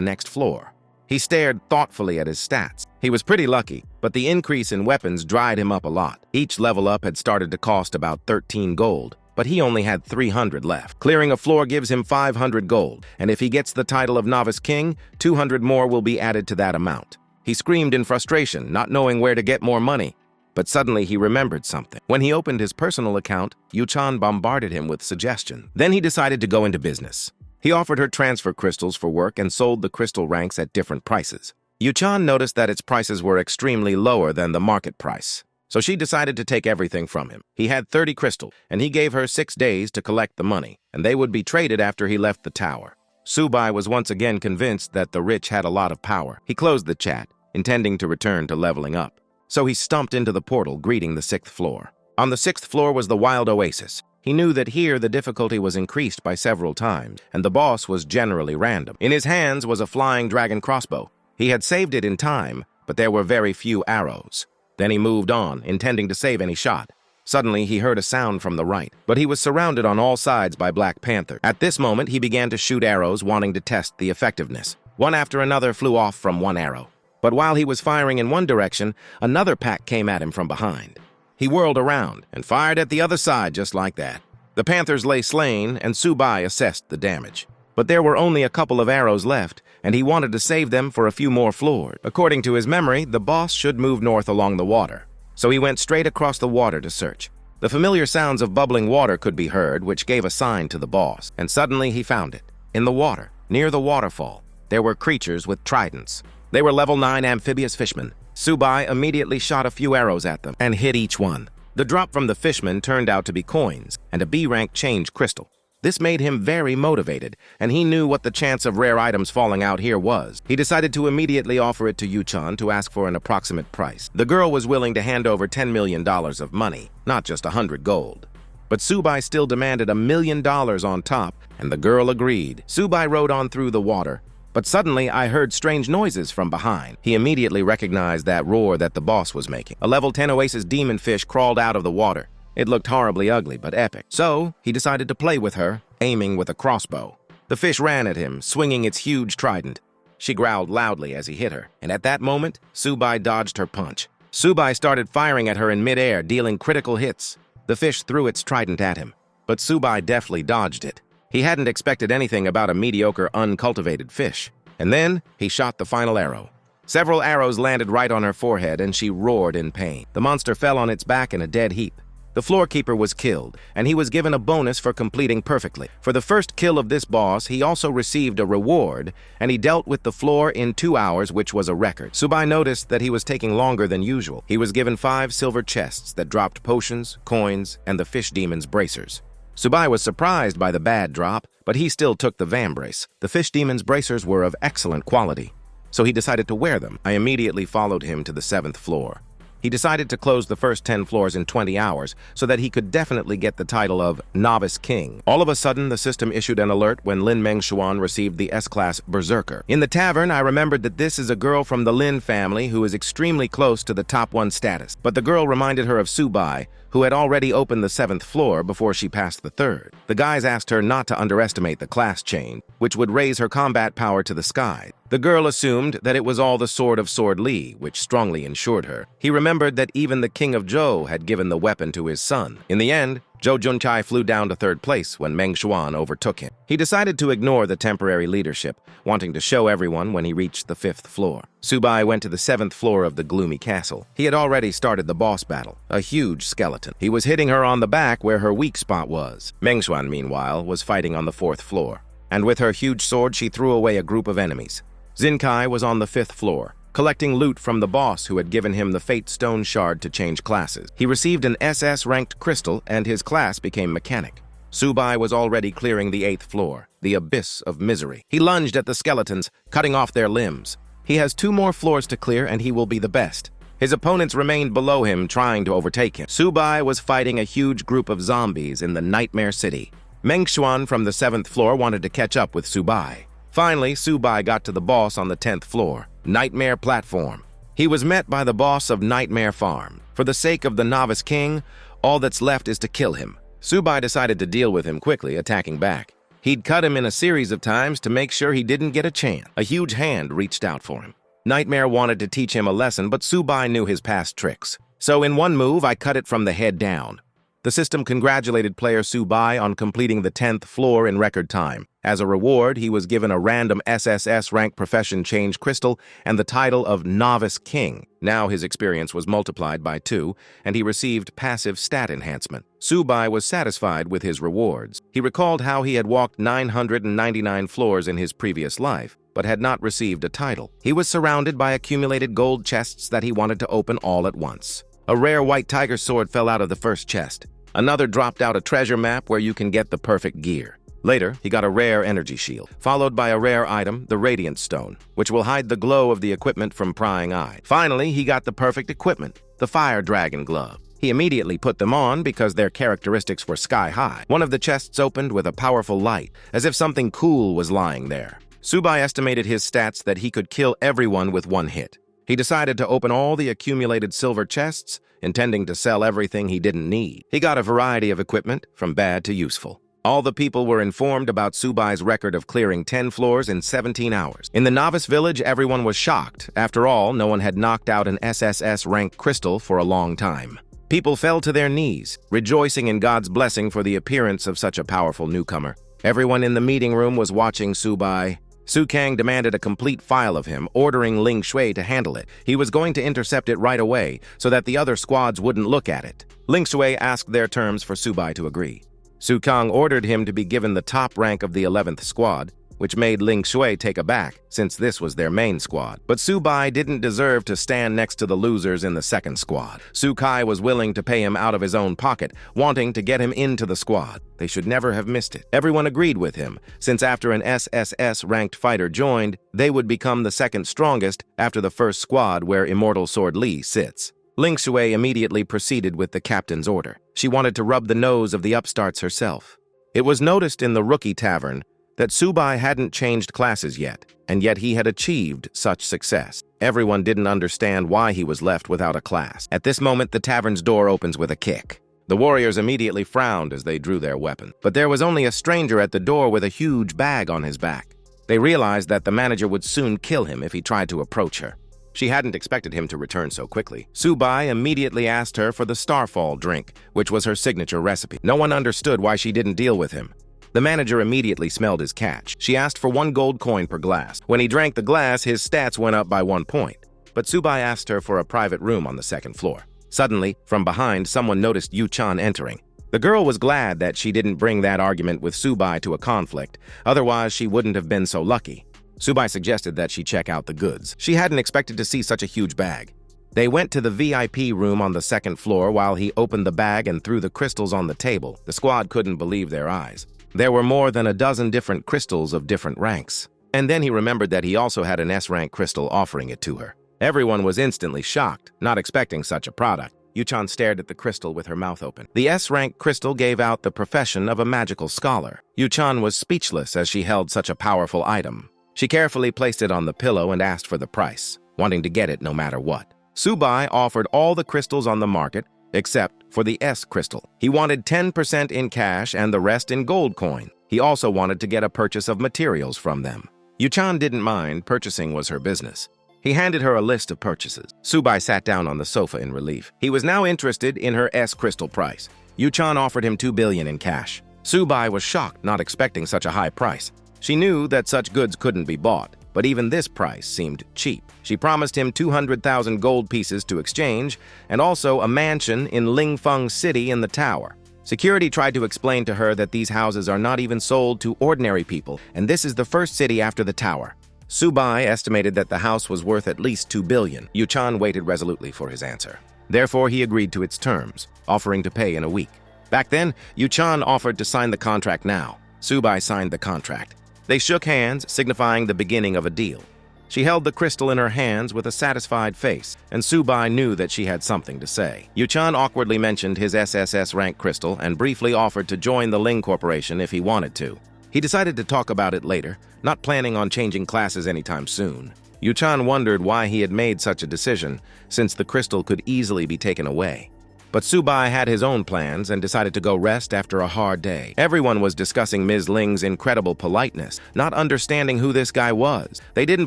next floor. He stared thoughtfully at his stats. He was pretty lucky, but the increase in weapons dried him up a lot. Each level up had started to cost about 13 gold, but he only had 300 left. Clearing a floor gives him 500 gold, and if he gets the title of Novice King, 200 more will be added to that amount. He screamed in frustration, not knowing where to get more money. But suddenly he remembered something. When he opened his personal account, Yu-chan bombarded him with suggestions. Then he decided to go into business. He offered her transfer crystals for work and sold the crystal ranks at different prices. Yu-chan noticed that its prices were extremely lower than the market price, so she decided to take everything from him. He had 30 crystals, and he gave her 6 days to collect the money, and they would be traded after he left the tower. Subai was once again convinced that the rich had a lot of power. He closed the chat, intending to return to leveling up. So he stumped into the portal, greeting the 6th floor. On the 6th floor was the Wild Oasis. He knew that here the difficulty was increased by several times, and the boss was generally random. In his hands was a flying dragon crossbow. He had saved it in time, but there were very few arrows. Then he moved on, intending to save any shot. Suddenly, he heard a sound from the right, but he was surrounded on all sides by Black Panther. At this moment, he began to shoot arrows, wanting to test the effectiveness. One after another flew off from one arrow. But while he was firing in one direction, another pack came at him from behind. He whirled around and fired at the other side just like that. The Panthers lay slain, and Subai assessed the damage. But there were only a couple of arrows left, and he wanted to save them for a few more floors. According to his memory, the boss should move north along the water. So he went straight across the water to search. The familiar sounds of bubbling water could be heard, which gave a sign to the boss. And suddenly he found it. In the water, near the waterfall, there were creatures with tridents. They were level 9 amphibious fishmen. Subai immediately shot a few arrows at them and hit each one. The drop from the fishmen turned out to be coins and a B-rank change crystal. This made him very motivated, and he knew what the chance of rare items falling out here was. He decided to immediately offer it to Yu-chan to ask for an approximate price. The girl was willing to hand over $10 million of money, not just 100 gold. But Subai still demanded $1 million on top, and the girl agreed. Subai rode on through the water, but suddenly I heard strange noises from behind. He immediately recognized that roar that the boss was making. A level 10 Oasis demon fish crawled out of the water. It looked horribly ugly, but epic. So he decided to play with her, aiming with a crossbow. The fish ran at him, swinging its huge trident. She growled loudly as he hit her, and at that moment, Subai dodged her punch. Subai started firing at her in midair, dealing critical hits. The fish threw its trident at him, but Subai deftly dodged it. He hadn't expected anything about a mediocre, uncultivated fish. And then he shot the final arrow. Several arrows landed right on her forehead, and she roared in pain. The monster fell on its back in a dead heap. The floorkeeper was killed, and he was given a bonus for completing perfectly. For the first kill of this boss, he also received a reward, and he dealt with the floor in 2 hours, which was a record. Subai noticed that he was taking longer than usual. He was given 5 silver chests that dropped potions, coins, and the fish demon's bracers. Subai was surprised by the bad drop, but he still took the vambrace. The fish demon's bracers were of excellent quality, so he decided to wear them. I immediately followed him to the 7th floor. He decided to close the first 10 floors in 20 hours so that he could definitely get the title of Novice King. All of a sudden, the system issued an alert when Lin Mengshuan received the S-Class Berserker. In the tavern, I remembered that this is a girl from the Lin family who is extremely close to the top 1 status. But the girl reminded her of Subai, who had already opened the 7th floor before she passed the 3rd. The guys asked her not to underestimate the class change, which would raise her combat power to the sky. The girl assumed that it was all the sword of Sword Li, which strongly ensured her. He remembered that even the king of Zhou had given the weapon to his son. In the end, Zhou Junchai flew down to 3rd place when Meng Xuan overtook him. He decided to ignore the temporary leadership, wanting to show everyone when he reached the 5th floor. Subai went to the 7th floor of the gloomy castle. He had already started the boss battle, a huge skeleton. He was hitting her on the back where her weak spot was. Meng Xuan, meanwhile, was fighting on the 4th floor, and with her huge sword she threw away a group of enemies. Zinkai was on the 5th floor, collecting loot from the boss who had given him the Fate Stone Shard to change classes. He received an SS-ranked crystal, and his class became Mechanic. Subai was already clearing the 8th floor, the Abyss of Misery. He lunged at the skeletons, cutting off their limbs. He has 2 more floors to clear, and he will be the best. His opponents remained below him, trying to overtake him. Subai was fighting a huge group of zombies in the Nightmare City. Mengshuan from the 7th floor wanted to catch up with Subai. Finally, Subai got to the boss on the 10th floor, Nightmare Platform. He was met by the boss of Nightmare Farm. For the sake of the Novice King, all that's left is to kill him. Subai decided to deal with him quickly, attacking back. He'd cut him in a series of times to make sure he didn't get a chance. A huge hand reached out for him. Nightmare wanted to teach him a lesson, but Subai knew his past tricks. So in one move, I cut it from the head down. The system congratulated player Subai on completing the 10th floor in record time. As a reward, he was given a random SSS rank profession change crystal and the title of Novice King. Now his experience was multiplied by 2, and he received passive stat enhancement. Subai was satisfied with his rewards. He recalled how he had walked 999 floors in his previous life, but had not received a title. He was surrounded by accumulated gold chests that he wanted to open all at once. A rare white tiger sword fell out of the first chest. Another dropped out a treasure map where you can get the perfect gear. Later, he got a rare energy shield, followed by a rare item, the Radiant Stone, which will hide the glow of the equipment from prying eyes. Finally, he got the perfect equipment, the Fire Dragon Glove. He immediately put them on because their characteristics were sky high. One of the chests opened with a powerful light, as if something cool was lying there. Subai estimated his stats that he could kill everyone with one hit. He decided to open all the accumulated silver chests, intending to sell everything he didn't need. He got a variety of equipment, from bad to useful. All the people were informed about Subai's record of clearing 10 floors in 17 hours. In the novice village, everyone was shocked. After all, no one had knocked out an SSS rank crystal for a long time. People fell to their knees, rejoicing in God's blessing for the appearance of such a powerful newcomer. Everyone in the meeting room was watching Subai. Su Kang demanded a complete file of him, ordering Ling Shui to handle it. He was going to intercept it right away, so that the other squads wouldn't look at it. Ling Shui asked their terms for Subai to agree. Su Kang ordered him to be given the top rank of the 11th squad, which made Ling Shui take aback, since this was their main squad. But Subai didn't deserve to stand next to the losers in the 2nd squad. Su Kai was willing to pay him out of his own pocket, wanting to get him into the squad. They should never have missed it. Everyone agreed with him, since after an SSS-ranked fighter joined, they would become the 2nd strongest after the 1st squad where Immortal Sword Li sits. Ling Shui immediately proceeded with the captain's order. She wanted to rub the nose of the upstarts herself. It was noticed in the rookie tavern that Subai hadn't changed classes yet, and yet he had achieved such success. Everyone didn't understand why he was left without a class. At this moment, the tavern's door opens with a kick. The warriors immediately frowned as they drew their weapon. But there was only a stranger at the door with a huge bag on his back. They realized that the manager would soon kill him if he tried to approach her. She hadn't expected him to return so quickly. Subai immediately asked her for the Starfall drink, which was her signature recipe. No one understood why she didn't deal with him. The manager immediately smelled his catch. She asked for 1 gold coin per glass. When he drank the glass, his stats went up by 1 point. But Subai asked her for a private room on the 2nd floor. Suddenly, from behind, someone noticed Yu-chan entering. The girl was glad that she didn't bring that argument with Subai to a conflict, otherwise she wouldn't have been so lucky. Subai suggested that she check out the goods. She hadn't expected to see such a huge bag. They went to the VIP room on the 2nd floor while he opened the bag and threw the crystals on the table. The squad couldn't believe their eyes. There were more than a dozen different crystals of different ranks. And then he remembered that he also had an S-rank crystal offering it to her. Everyone was instantly shocked, not expecting such a product. Yu-chan stared at the crystal with her mouth open. The S-rank crystal gave out the profession of a magical scholar. Yu-chan was speechless as she held such a powerful item. She carefully placed it on the pillow and asked for the price, wanting to get it no matter what. Subai offered all the crystals on the market, except for the S crystal. He wanted 10% in cash and the rest in gold coin. He also wanted to get a purchase of materials from them. Yu-chan didn't mind, purchasing was her business. He handed her a list of purchases. Subai sat down on the sofa in relief. He was now interested in her S crystal price. Yu-chan offered him 2 billion in cash. Subai was shocked, not expecting such a high price. She knew that such goods couldn't be bought, but even this price seemed cheap. She promised him 200,000 gold pieces to exchange, and also a mansion in Lingfeng City in the tower. Security tried to explain to her that these houses are not even sold to ordinary people, and this is the first city after the tower. Subai estimated that the house was worth at least 2 billion. Yu-chan waited resolutely for his answer. Therefore, he agreed to its terms, offering to pay in a week. Back then, Yu-chan offered to sign the contract now. Subai signed the contract. They shook hands, signifying the beginning of a deal. She held the crystal in her hands with a satisfied face, and Subai knew that she had something to say. Yu-chan awkwardly mentioned his SSS rank crystal and briefly offered to join the Ling Corporation if he wanted to. He decided to talk about it later, not planning on changing classes anytime soon. Yu-chan wondered why he had made such a decision, since the crystal could easily be taken away. But Subai had his own plans and decided to go rest after a hard day. Everyone was discussing Ms. Ling's incredible politeness, not understanding who this guy was. They didn't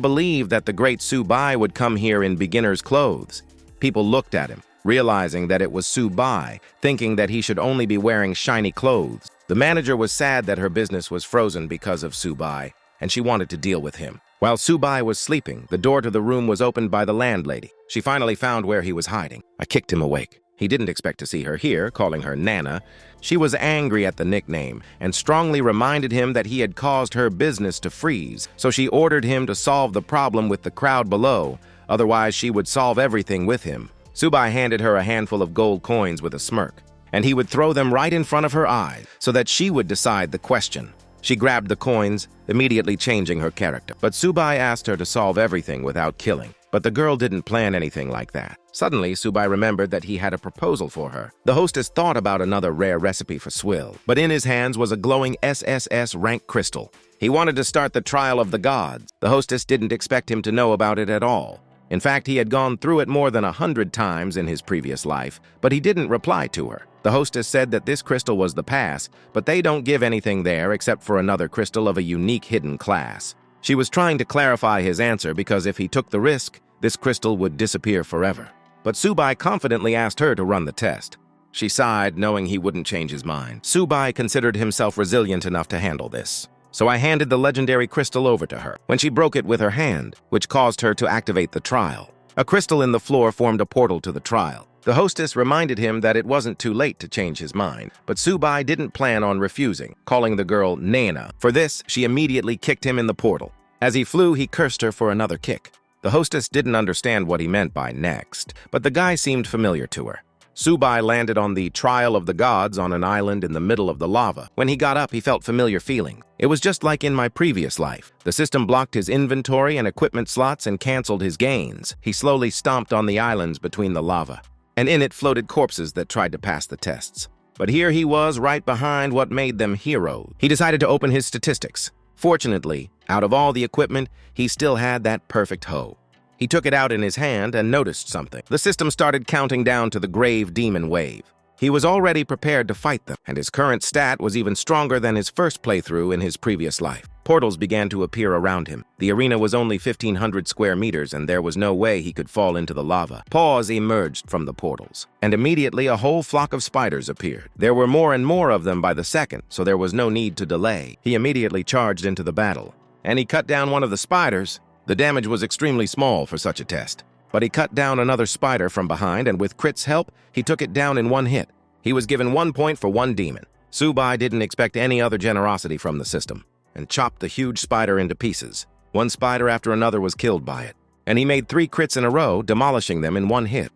believe that the great Subai would come here in beginner's clothes. People looked at him, realizing that it was Subai, thinking that he should only be wearing shiny clothes. The manager was sad that her business was frozen because of Subai, and she wanted to deal with him. While Subai was sleeping, the door to the room was opened by the landlady. She finally found where he was hiding. I kicked him awake. He didn't expect to see her here, calling her Nana. She was angry at the nickname and strongly reminded him that he had caused her business to freeze, so she ordered him to solve the problem with the crowd below, otherwise she would solve everything with him. Subai handed her a handful of gold coins with a smirk, and he would throw them right in front of her eyes so that she would decide the question. She grabbed the coins, immediately changing her character. But Subai asked her to solve everything without killing. But the girl didn't plan anything like that. Suddenly, Subai remembered that he had a proposal for her. The hostess thought about another rare recipe for swill, but in his hands was a glowing SSS rank crystal. He wanted to start the trial of the gods. The hostess didn't expect him to know about it at all. In fact, he had gone through it more than 100 times in his previous life, but he didn't reply to her. The hostess said that this crystal was the pass, but they don't give anything there except for another crystal of a unique hidden class. She was trying to clarify his answer because if he took the risk, this crystal would disappear forever. But Subai confidently asked her to run the test. She sighed, knowing he wouldn't change his mind. Subai considered himself resilient enough to handle this. So I handed the legendary crystal over to her, when she broke it with her hand, which caused her to activate the trial. A crystal in the floor formed a portal to the trial. The hostess reminded him that it wasn't too late to change his mind, but Subai didn't plan on refusing, calling the girl Nana. For this, she immediately kicked him in the portal. As he flew, he cursed her for another kick. The hostess didn't understand what he meant by next, but the guy seemed familiar to her. Subai landed on the Trial of the Gods on an island in the middle of the lava. When he got up, he felt familiar feelings. It was just like in my previous life. The system blocked his inventory and equipment slots and canceled his gains. He slowly stomped on the islands between the lava, and in it floated corpses that tried to pass the tests. But here he was right behind what made them heroes. He decided to open his statistics. Fortunately, out of all the equipment, he still had that perfect hoe. He took it out in his hand and noticed something. The system started counting down to the grave demon wave. He was already prepared to fight them, and his current stat was even stronger than his first playthrough in his previous life. Portals began to appear around him. The arena was only 1,500 square meters, and there was no way he could fall into the lava. Paws emerged from the portals, and immediately a whole flock of spiders appeared. There were more and more of them by the second, so there was no need to delay. He immediately charged into the battle, and he cut down one of the spiders. The damage was extremely small for such a test, but he cut down another spider from behind, and with Crit's help, he took it down in one hit. He was given 1 point for one demon. Subai didn't expect any other generosity from the system, and chopped the huge spider into pieces. One spider after another was killed by it, and he made 3 crits in a row, demolishing them in one hit.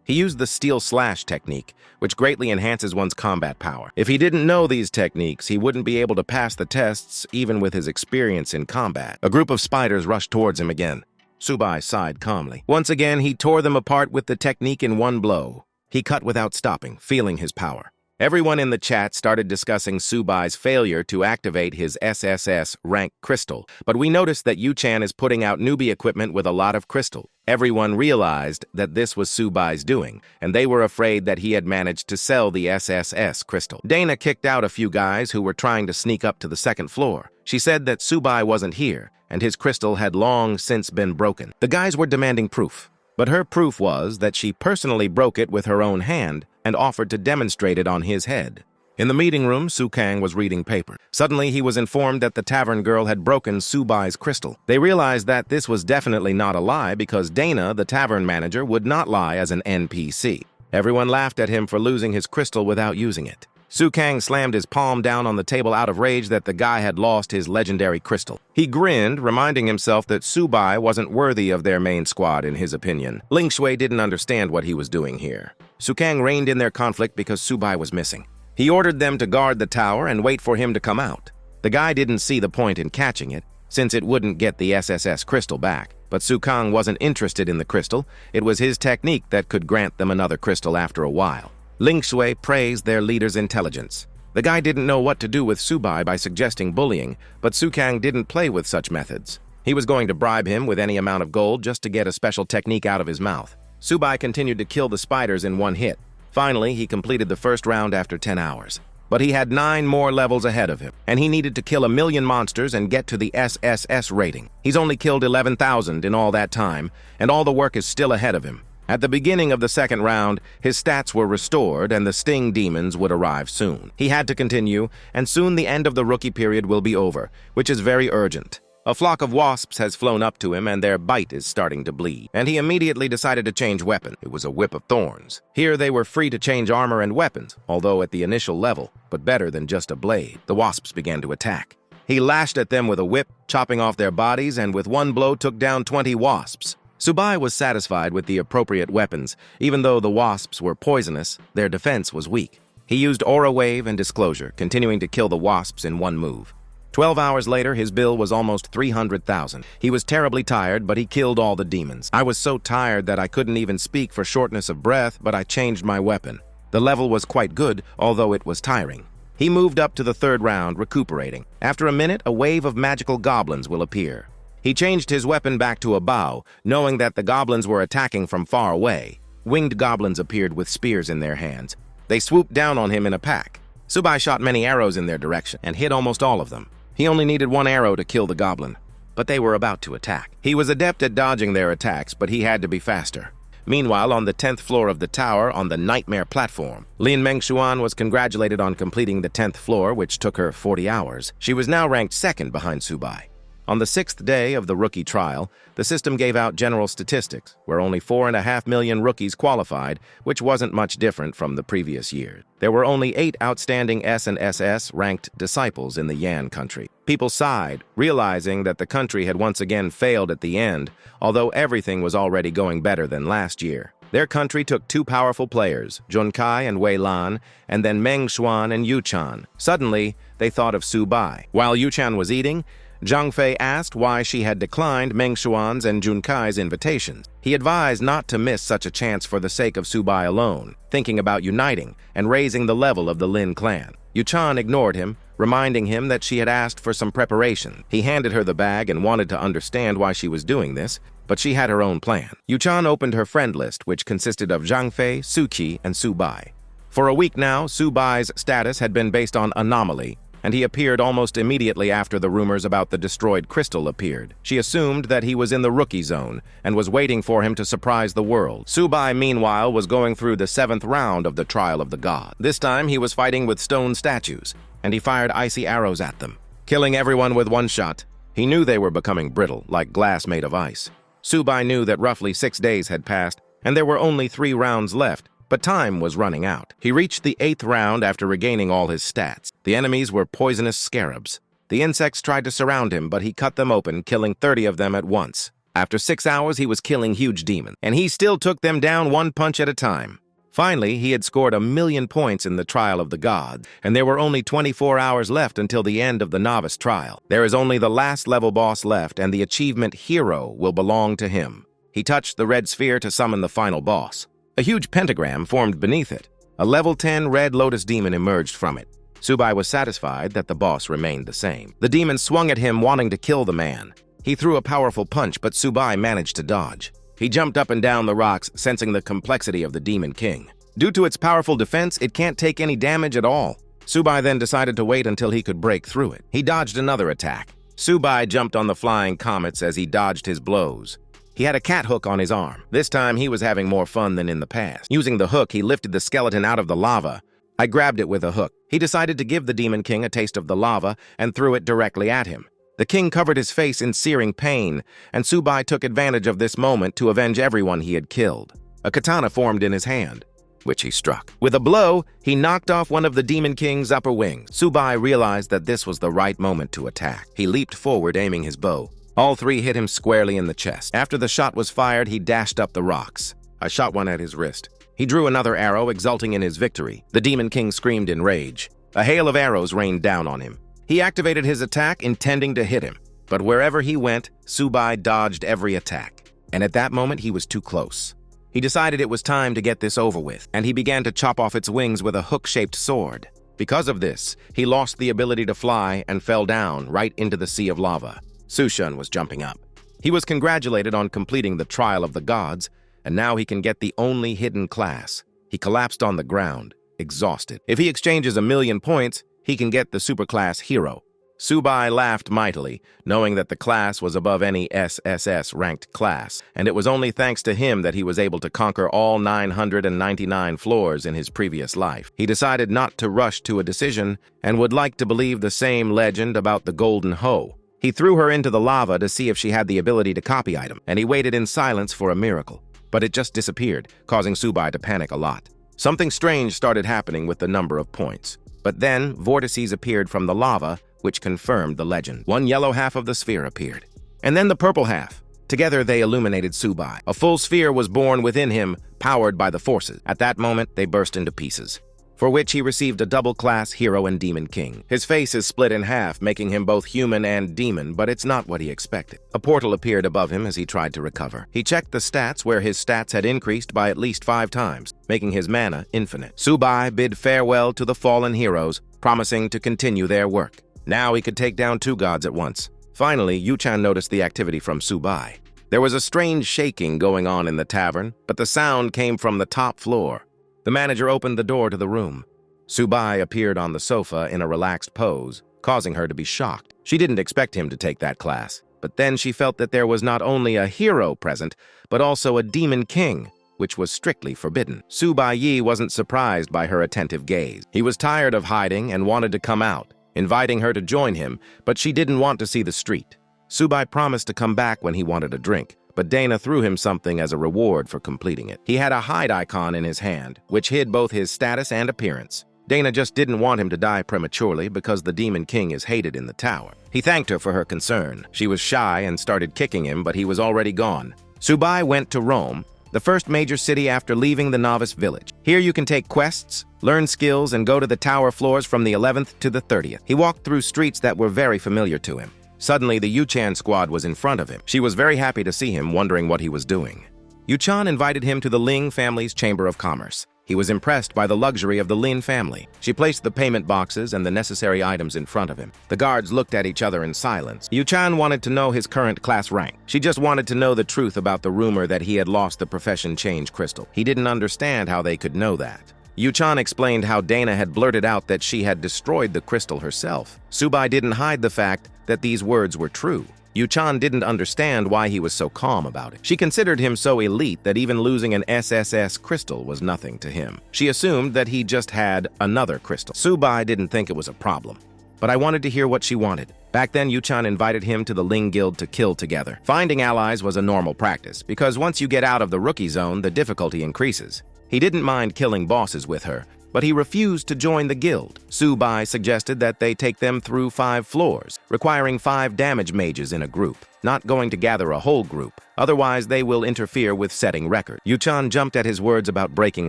He used the steel slash technique, which greatly enhances one's combat power. If he didn't know these techniques, he wouldn't be able to pass the tests even with his experience in combat. A group of spiders rushed towards him again. Subai sighed calmly. Once again, he tore them apart with the technique in one blow. He cut without stopping, feeling his power. Everyone in the chat started discussing Subai's failure to activate his SSS rank crystal, but we noticed that Yu-chan is putting out newbie equipment with a lot of crystal. Everyone realized that this was Subai's doing, and they were afraid that he had managed to sell the SSS crystal. Dana kicked out a few guys who were trying to sneak up to the second floor. She said that Subai wasn't here, and his crystal had long since been broken. The guys were demanding proof, but her proof was that she personally broke it with her own hand and offered to demonstrate it on his head. In the meeting room, Sukang was reading paper. Suddenly, he was informed that the tavern girl had broken Subai's crystal. They realized that this was definitely not a lie because Dana, the tavern manager, would not lie as an NPC. Everyone laughed at him for losing his crystal without using it. Sukang slammed his palm down on the table out of rage that the guy had lost his legendary crystal. He grinned, reminding himself that Subai wasn't worthy of their main squad in his opinion. Ling Shui didn't understand what he was doing here. Sukang reined in their conflict because Subai was missing. He ordered them to guard the tower and wait for him to come out. The guy didn't see the point in catching it, since it wouldn't get the SSS crystal back, But Su Kang wasn't interested in the crystal. It was his technique that could grant them another crystal after a while. Ling Shui praised their leader's intelligence. The guy didn't know what to do with Subai by suggesting bullying, but Su Kang didn't play with such methods. He was going to bribe him with any amount of gold just to get a special technique out of his mouth. Subai continued to kill the spiders in one hit. Finally, he completed the first round after 10 hours. But he had 9 more levels ahead of him, and he needed to kill 1,000,000 monsters and get to the SSS rating. He's only killed 11,000 in all that time, and all the work is still ahead of him. At the beginning of the second round, his stats were restored and the sting demons would arrive soon. He had to continue, and soon the end of the rookie period will be over, which is very urgent. A flock of wasps has flown up to him and their bite is starting to bleed, and he immediately decided to change weapon. It was a whip of thorns. Here they were free to change armor and weapons, although at the initial level, but better than just a blade. The wasps began to attack. He lashed at them with a whip, chopping off their bodies, and with one blow took down 20 wasps. Subai was satisfied with the appropriate weapons. Even though the wasps were poisonous, their defense was weak. He used Aura Wave and Disclosure, continuing to kill the wasps in one move. 12 hours later, his bill was almost 300,000. He was terribly tired, but he killed all the demons. I was so tired that I couldn't even speak for shortness of breath, but I changed my weapon. The level was quite good, although it was tiring. He moved up to the third round, recuperating. After a minute, a wave of magical goblins will appear. He changed his weapon back to a bow, knowing that the goblins were attacking from far away. Winged goblins appeared with spears in their hands. They swooped down on him in a pack. Subai shot many arrows in their direction and hit almost all of them. He only needed one arrow to kill the goblin, but they were about to attack. He was adept at dodging their attacks, but he had to be faster. Meanwhile, on the 10th floor of the tower, on the Nightmare platform, Lin Mengshuan was congratulated on completing the 10th floor, which took her 40 hours. She was now ranked second behind Subai. On the 6th day of the rookie trial, the system gave out general statistics, where only 4.5 million rookies qualified, which wasn't much different from the previous year. There were only 8 outstanding S and SS ranked disciples in the Yan country. People sighed, realizing that the country had once again failed at the end, although everything was already going better than last year. Their country took 2 powerful players, Junkai and Wei Lan, and then Meng Xuan and Yu Chan. Suddenly, they thought of Subai. While Yu Chan was eating, Zhang Fei asked why she had declined Meng Xuan's and Junkai's invitations. He advised not to miss such a chance for the sake of Subai alone, thinking about uniting and raising the level of the Lin clan. Yu Chan ignored him, reminding him that she had asked for some preparation. He handed her the bag and wanted to understand why she was doing this, but she had her own plan. Yu Chan opened her friend list, which consisted of Zhang Fei, Su Qi, and Subai. For a week now, Subai's status had been based on anomaly, and he appeared almost immediately after the rumors about the destroyed crystal appeared. She assumed that he was in the rookie zone and was waiting for him to surprise the world. Subai, meanwhile, was going through the 7th round of the Trial of the God. This time, he was fighting with stone statues, and he fired icy arrows at them, killing everyone with one shot. He knew they were becoming brittle, like glass made of ice. Subai knew that roughly 6 days had passed, and there were only 3 rounds left, but time was running out. He reached the 8th round after regaining all his stats. The enemies were poisonous scarabs. The insects tried to surround him, but he cut them open, killing 30 of them at once. After 6 hours, he was killing huge demons, and he still took them down one punch at a time. Finally, he had scored 1,000,000 points in the Trial of the Gods, and there were only 24 hours left until the end of the Novice Trial. There is only the last level boss left, and the achievement Hero will belong to him. He touched the red sphere to summon the final boss. A huge pentagram formed beneath it. A level 10 red lotus demon emerged from it. Subai was satisfied that the boss remained the same. The demon swung at him, wanting to kill the man. He threw a powerful punch, but Subai managed to dodge. He jumped up and down the rocks, sensing the complexity of the Demon King. Due to its powerful defense, it can't take any damage at all. Subai then decided to wait until he could break through it. He dodged another attack. Subai jumped on the flying comets as he dodged his blows. He had a cat hook on his arm. This time, he was having more fun than in the past. Using the hook, he lifted the skeleton out of the lava. I grabbed it with a hook. He decided to give the Demon King a taste of the lava and threw it directly at him. The king covered his face in searing pain, and Subai took advantage of this moment to avenge everyone he had killed. A katana formed in his hand, which he struck. With a blow, he knocked off one of the Demon King's upper wings. Subai realized that this was the right moment to attack. He leaped forward, aiming his bow. All 3 hit him squarely in the chest. After the shot was fired, he dashed up the rocks. I shot one at his wrist. He drew another arrow, exulting in his victory. The Demon King screamed in rage. A hail of arrows rained down on him. He activated his attack, intending to hit him. But wherever he went, Subai dodged every attack. And at that moment, he was too close. He decided it was time to get this over with, and he began to chop off its wings with a hook-shaped sword. Because of this, he lost the ability to fly and fell down right into the sea of lava. Sushun was jumping up. He was congratulated on completing the trial of the gods, and now he can get the only hidden class. He collapsed on the ground, exhausted. If he exchanges 1,000,000 points, he can get the superclass hero. Subai laughed mightily, knowing that the class was above any SSS-ranked class, and it was only thanks to him that he was able to conquer all 999 floors in his previous life. He decided not to rush to a decision and would like to believe the same legend about the Golden Hoe. He threw her into the lava to see if she had the ability to copy item, and he waited in silence for a miracle. But it just disappeared, causing Subai to panic a lot. Something strange started happening with the number of points. But then, vortices appeared from the lava, which confirmed the legend. One yellow half of the sphere appeared, and then the purple half. Together, they illuminated Subai. A full sphere was born within him, powered by the forces. At that moment, they burst into pieces, for which he received a double-class hero and demon king. His face is split in half, making him both human and demon, but it's not what he expected. A portal appeared above him as he tried to recover. He checked the stats, where his stats had increased by at least 5 times, making his mana infinite. Subai bid farewell to the fallen heroes, promising to continue their work. Now he could take down 2 gods at once. Finally, Yu-chan noticed the activity from Subai. There was a strange shaking going on in the tavern, but the sound came from the top floor. The manager opened the door to the room. Subai appeared on the sofa in a relaxed pose, causing her to be shocked. She didn't expect him to take that class, but then she felt that there was not only a hero present, but also a demon king, which was strictly forbidden. Subai Yi wasn't surprised by her attentive gaze. He was tired of hiding and wanted to come out, inviting her to join him, but she didn't want to see the street. Subai promised to come back when he wanted a drink, but Dana threw him something as a reward for completing it. He had a hide icon in his hand, which hid both his status and appearance. Dana just didn't want him to die prematurely because the Demon King is hated in the tower. He thanked her for her concern. She was shy and started kicking him, but he was already gone. Subai went to Rome, the first major city after leaving the novice village. Here you can take quests, learn skills, and go to the tower floors from the 11th to the 30th. He walked through streets that were very familiar to him. Suddenly, the Yu-chan squad was in front of him. She was very happy to see him, wondering what he was doing. Yu-chan invited him to the Ling family's Chamber of Commerce. He was impressed by the luxury of the Lin family. She placed the payment boxes and the necessary items in front of him. The guards looked at each other in silence. Yu-chan wanted to know his current class rank. She just wanted to know the truth about the rumor that he had lost the profession change crystal. He didn't understand how they could know that. Yu-chan explained how Dana had blurted out that she had destroyed the crystal herself. Subai didn't hide the fact that these words were true. Yu-chan didn't understand why he was so calm about it. She considered him so elite that even losing an SSS crystal was nothing to him. She assumed that he just had another crystal. Subai didn't think it was a problem, but I wanted to hear what she wanted. Back then, Yu-chan invited him to the Ling Guild to kill together. Finding allies was a normal practice, because once you get out of the rookie zone, the difficulty increases. He didn't mind killing bosses with her, but he refused to join the guild. Subai suggested that they take them through 5 floors, requiring 5 damage mages in a group, not going to gather a whole group, otherwise they will interfere with setting record. Yu-chan jumped at his words about breaking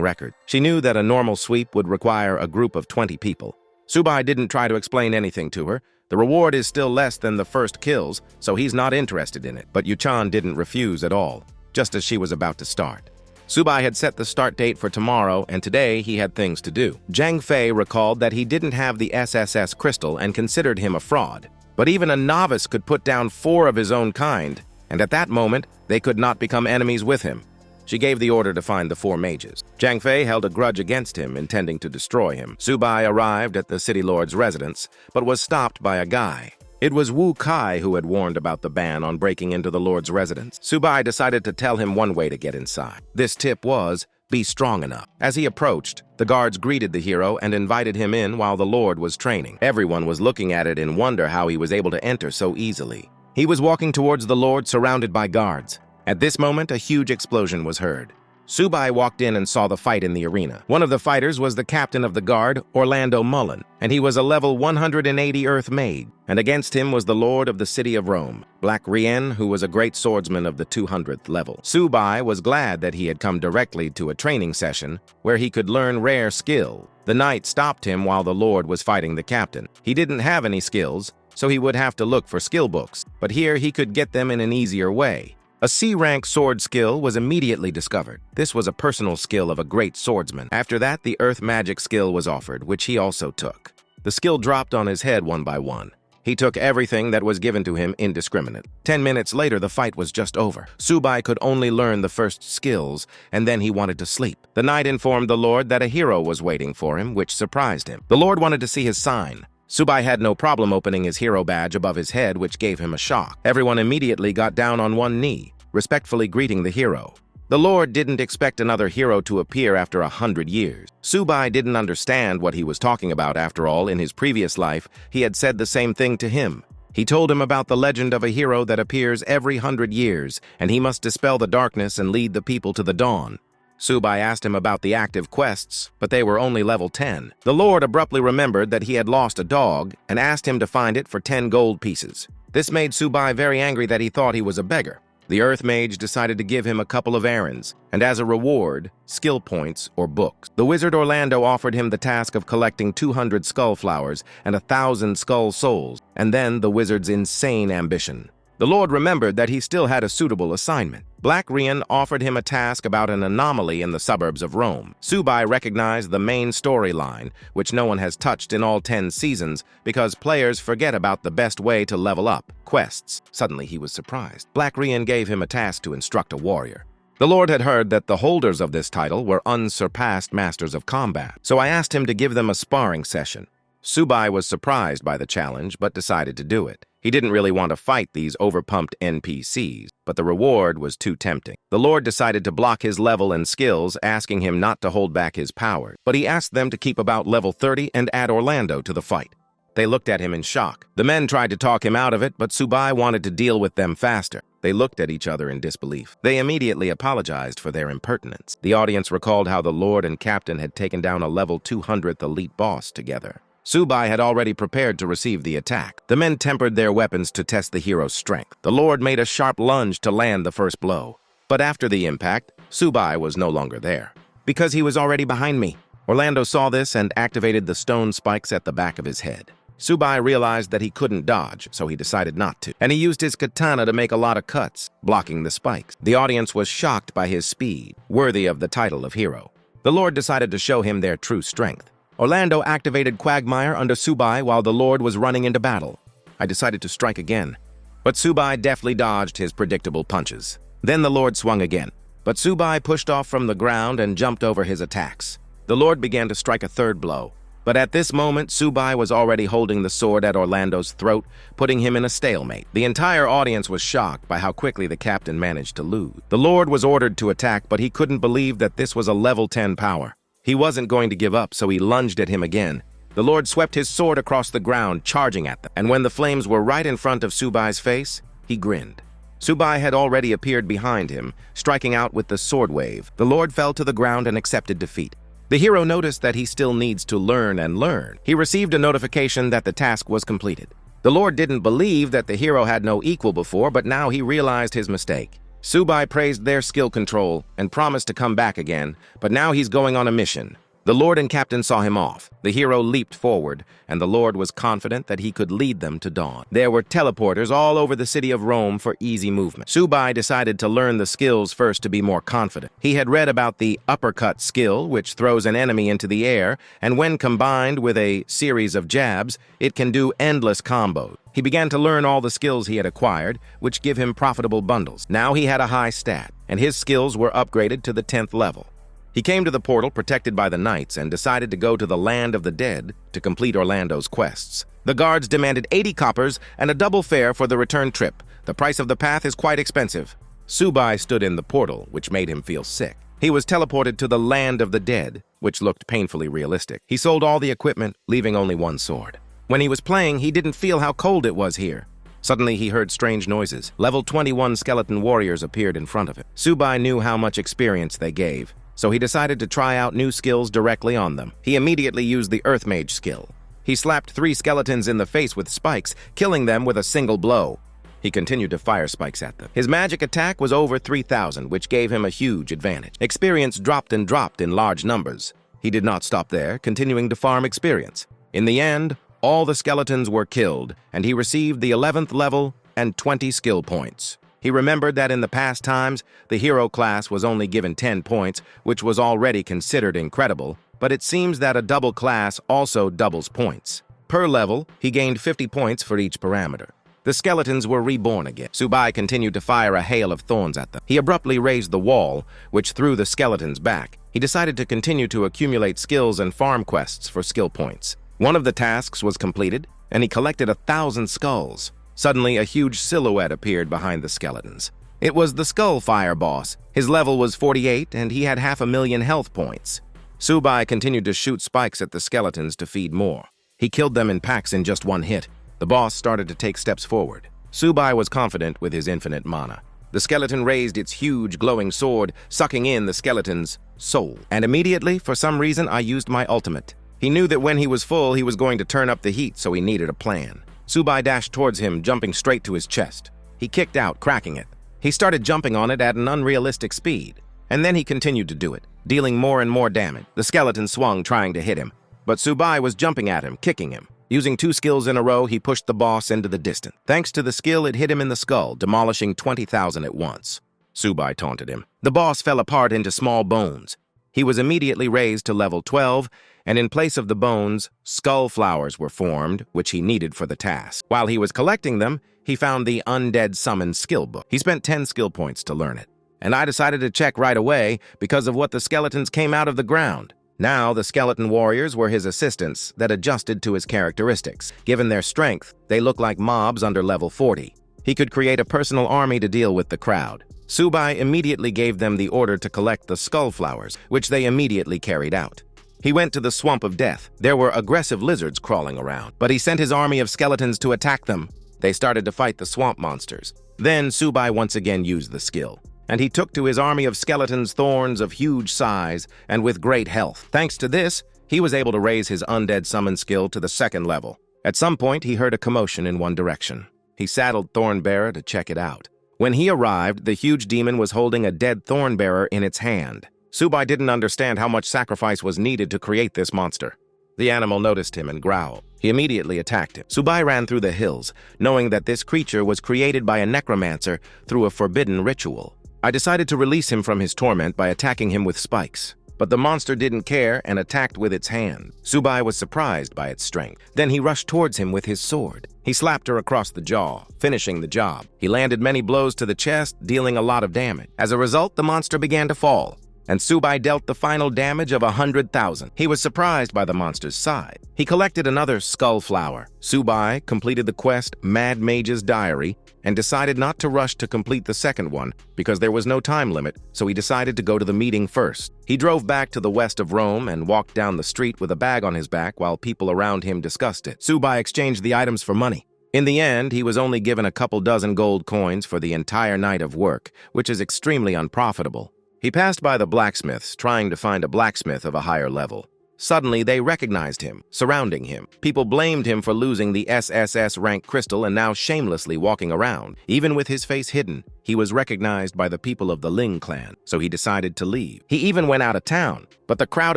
record. She knew that a normal sweep would require a group of 20 people. Subai didn't try to explain anything to her. The reward is still less than the first kills, so he's not interested in it. But Yu-chan didn't refuse at all, just as she was about to start. Subai had set the start date for tomorrow, and today he had things to do. Zhang Fei recalled that he didn't have the SSS crystal and considered him a fraud. But even a novice could put down 4 of his own kind, and at that moment, they could not become enemies with him. She gave the order to find the 4 mages. Zhang Fei held a grudge against him, intending to destroy him. Subai arrived at the city lord's residence, but was stopped by a guy. It was Wu Kai who had warned about the ban on breaking into the lord's residence. Subai decided to tell him one way to get inside. This tip was, be strong enough. As he approached, the guards greeted the hero and invited him in while the lord was training. Everyone was looking at it in wonder how he was able to enter so easily. He was walking towards the lord surrounded by guards. At this moment, a huge explosion was heard. Subai walked in and saw the fight in the arena. One of the fighters was the captain of the guard, Orlando Mullen, and he was a level 180 Earth Mage, and against him was the Lord of the City of Rome, Black Rien, who was a great swordsman of the 200th level. Subai was glad that he had come directly to a training session where he could learn rare skill. The knight stopped him while the Lord was fighting the captain. He didn't have any skills, so he would have to look for skill books, but here he could get them in an easier way. A C-rank sword skill was immediately discovered. This was a personal skill of a great swordsman. After that, the earth magic skill was offered, which he also took. The skill dropped on his head one by one. He took everything that was given to him indiscriminately. 10 minutes later, the fight was just over. Subai could only learn the first skills, and then he wanted to sleep. The knight informed the Lord that a hero was waiting for him, which surprised him. The Lord wanted to see his sign. Subai had no problem opening his hero badge above his head, which gave him a shock. Everyone immediately got down on one knee, respectfully greeting the hero. The Lord didn't expect another hero to appear after 100 years. Subai didn't understand what he was talking about. After all, in his previous life, he had said the same thing to him. He told him about the legend of a hero that appears every 100 years, and he must dispel the darkness and lead the people to the dawn. Subai asked him about the active quests, but they were only level 10. The Lord abruptly remembered that he had lost a dog and asked him to find it for 10 gold pieces. This made Subai very angry that he thought he was a beggar. The Earth Mage decided to give him a couple of errands, and as a reward, skill points or books. The wizard Orlando offered him the task of collecting 200 skull flowers and 1,000 skull souls, and then the wizard's insane ambition. The Lord remembered that he still had a suitable assignment. Black Rian offered him a task about an anomaly in the suburbs of Rome. Subai recognized the main storyline, which no one has touched in all 10 seasons, because players forget about the best way to level up, quests. Suddenly he was surprised. Black Rian gave him a task to instruct a warrior. The Lord had heard that the holders of this title were unsurpassed masters of combat, so I asked him to give them a sparring session. Subai was surprised by the challenge, but decided to do it. He didn't really want to fight these overpumped NPCs, but the reward was too tempting. The Lord decided to block his level and skills, asking him not to hold back his power, but he asked them to keep about level 30 and add Orlando to the fight. They looked at him in shock. The men tried to talk him out of it, but Subai wanted to deal with them faster. They looked at each other in disbelief. They immediately apologized for their impertinence. The audience recalled how the Lord and Captain had taken down a level 200th elite boss together. Subai had already prepared to receive the attack. The men tempered their weapons to test the hero's strength. The Lord made a sharp lunge to land the first blow. But after the impact, Subai was no longer there, because he was already behind me. Orlando saw this and activated the stone spikes at the back of his head. Subai realized that he couldn't dodge, so he decided not to, and he used his katana to make a lot of cuts, blocking the spikes. The audience was shocked by his speed, worthy of the title of hero. The Lord decided to show him their true strength. Orlando activated Quagmire under Subai while the Lord was running into battle. I decided to strike again, but Subai deftly dodged his predictable punches. Then the Lord swung again, but Subai pushed off from the ground and jumped over his attacks. The Lord began to strike a third blow, but at this moment, Subai was already holding the sword at Orlando's throat, putting him in a stalemate. The entire audience was shocked by how quickly the captain managed to lose. The Lord was ordered to attack, but he couldn't believe that this was a level 10 power. He wasn't going to give up, so he lunged at him again. The Lord swept his sword across the ground, charging at them, and when the flames were right in front of Subai's face, he grinned. Subai had already appeared behind him, striking out with the sword wave. The Lord fell to the ground and accepted defeat. The hero noticed that he still needs to learn and learn. He received a notification that the task was completed. The Lord didn't believe that the hero had no equal before, but now he realized his mistake. Subai praised their skill control and promised to come back again, but now he's going on a mission. The Lord and Captain saw him off. The hero leaped forward, and the Lord was confident that he could lead them to dawn. There were teleporters all over the city of Rome for easy movement. Subai decided to learn the skills first to be more confident. He had read about the uppercut skill, which throws an enemy into the air, and when combined with a series of jabs, it can do endless combos. He began to learn all the skills he had acquired, which give him profitable bundles. Now he had a high stat, and his skills were upgraded to the 10th level. He came to the portal protected by the knights and decided to go to the land of the dead to complete Orlando's quests. The guards demanded 80 coppers and a double fare for the return trip. The price of the path is quite expensive. Subai stood in the portal, which made him feel sick. He was teleported to the land of the dead, which looked painfully realistic. He sold all the equipment, leaving only one sword. When he was playing, he didn't feel how cold it was here. Suddenly, he heard strange noises. Level 21 skeleton warriors appeared in front of him. Subai knew how much experience they gave, so he decided to try out new skills directly on them. He immediately used the Earth Mage skill. He slapped 3 skeletons in the face with spikes, killing them with a single blow. He continued to fire spikes at them. His magic attack was over 3,000, which gave him a huge advantage. Experience dropped and dropped in large numbers. He did not stop there, continuing to farm experience. In the end, All the skeletons were killed, and he received the 11th level and 20 skill points. He remembered that in the past times, the hero class was only given 10 points, which was already considered incredible, but it seems that a double class also doubles points. Per level, he gained 50 points for each parameter. The skeletons were reborn again. Subai continued to fire a hail of thorns at them. He abruptly raised the wall, which threw the skeletons back. He decided to continue to accumulate skills and farm quests for skill points. One of the tasks was completed, and he collected 1,000 skulls. Suddenly, a huge silhouette appeared behind the skeletons. It was the Skullfire boss. His level was 48, and he had 500,000 health points. Subai continued to shoot spikes at the skeletons to feed more. He killed them in packs in just one hit. The boss started to take steps forward. Subai was confident with his infinite mana. The skeleton raised its huge, glowing sword, sucking in the skeleton's soul. And immediately, for some reason, I used my ultimate. He knew that when he was full, he was going to turn up the heat, so he needed a plan. Subai dashed towards him, jumping straight to his chest. He kicked out, cracking it. He started jumping on it at an unrealistic speed. And then he continued to do it, dealing more and more damage. The skeleton swung, trying to hit him. But Subai was jumping at him, kicking him. Using 2 skills in a row, he pushed the boss into the distance. Thanks to the skill, it hit him in the skull, demolishing 20,000 at once. Subai taunted him. The boss fell apart into small bones. He was immediately raised to level 12, and in place of the bones, skull flowers were formed, which he needed for the task. While he was collecting them, he found the Undead Summon skill book. He spent 10 skill points to learn it. And I decided to check right away because of what the skeletons came out of the ground. Now, the skeleton warriors were his assistants that adjusted to his characteristics. Given their strength, they looked like mobs under level 40. He could create a personal army to deal with the crowd. Subai immediately gave them the order to collect the skull flowers, which they immediately carried out. He went to the Swamp of Death. There were aggressive lizards crawling around, but he sent his army of skeletons to attack them. They started to fight the swamp monsters. Then Subai once again used the skill, and he took to his army of skeletons thorns of huge size and with great health. Thanks to this, he was able to raise his Undead Summon skill to the 2nd level. At some point, he heard a commotion in one direction. He saddled Thornbearer to check it out. When he arrived, the huge demon was holding a dead Thornbearer in its hand. Subai didn't understand how much sacrifice was needed to create this monster. The animal noticed him and growled. He immediately attacked him. Subai ran through the hills, knowing that this creature was created by a necromancer through a forbidden ritual. I decided to release him from his torment by attacking him with spikes. But the monster didn't care and attacked with its hand. Subai was surprised by its strength. Then he rushed towards him with his sword. He slapped her across the jaw, finishing the job. He landed many blows to the chest, dealing a lot of damage. As a result, the monster began to fall, and Subai dealt the final damage of 100,000. He was surprised by the monster's size. He collected another skull flower. Subai completed the quest Mad Mage's Diary and decided not to rush to complete the second one because there was no time limit, so he decided to go to the meeting first. He drove back to the west of Rome and walked down the street with a bag on his back while people around him discussed it. Subai exchanged the items for money. In the end, he was only given a couple dozen gold coins for the entire night of work, which is extremely unprofitable. He passed by the blacksmiths, trying to find a blacksmith of a higher level. Suddenly, they recognized him, surrounding him. People blamed him for losing the SSS rank crystal and now shamelessly walking around. Even with his face hidden, he was recognized by the people of the Ling clan, so he decided to leave. He even went out of town, but the crowd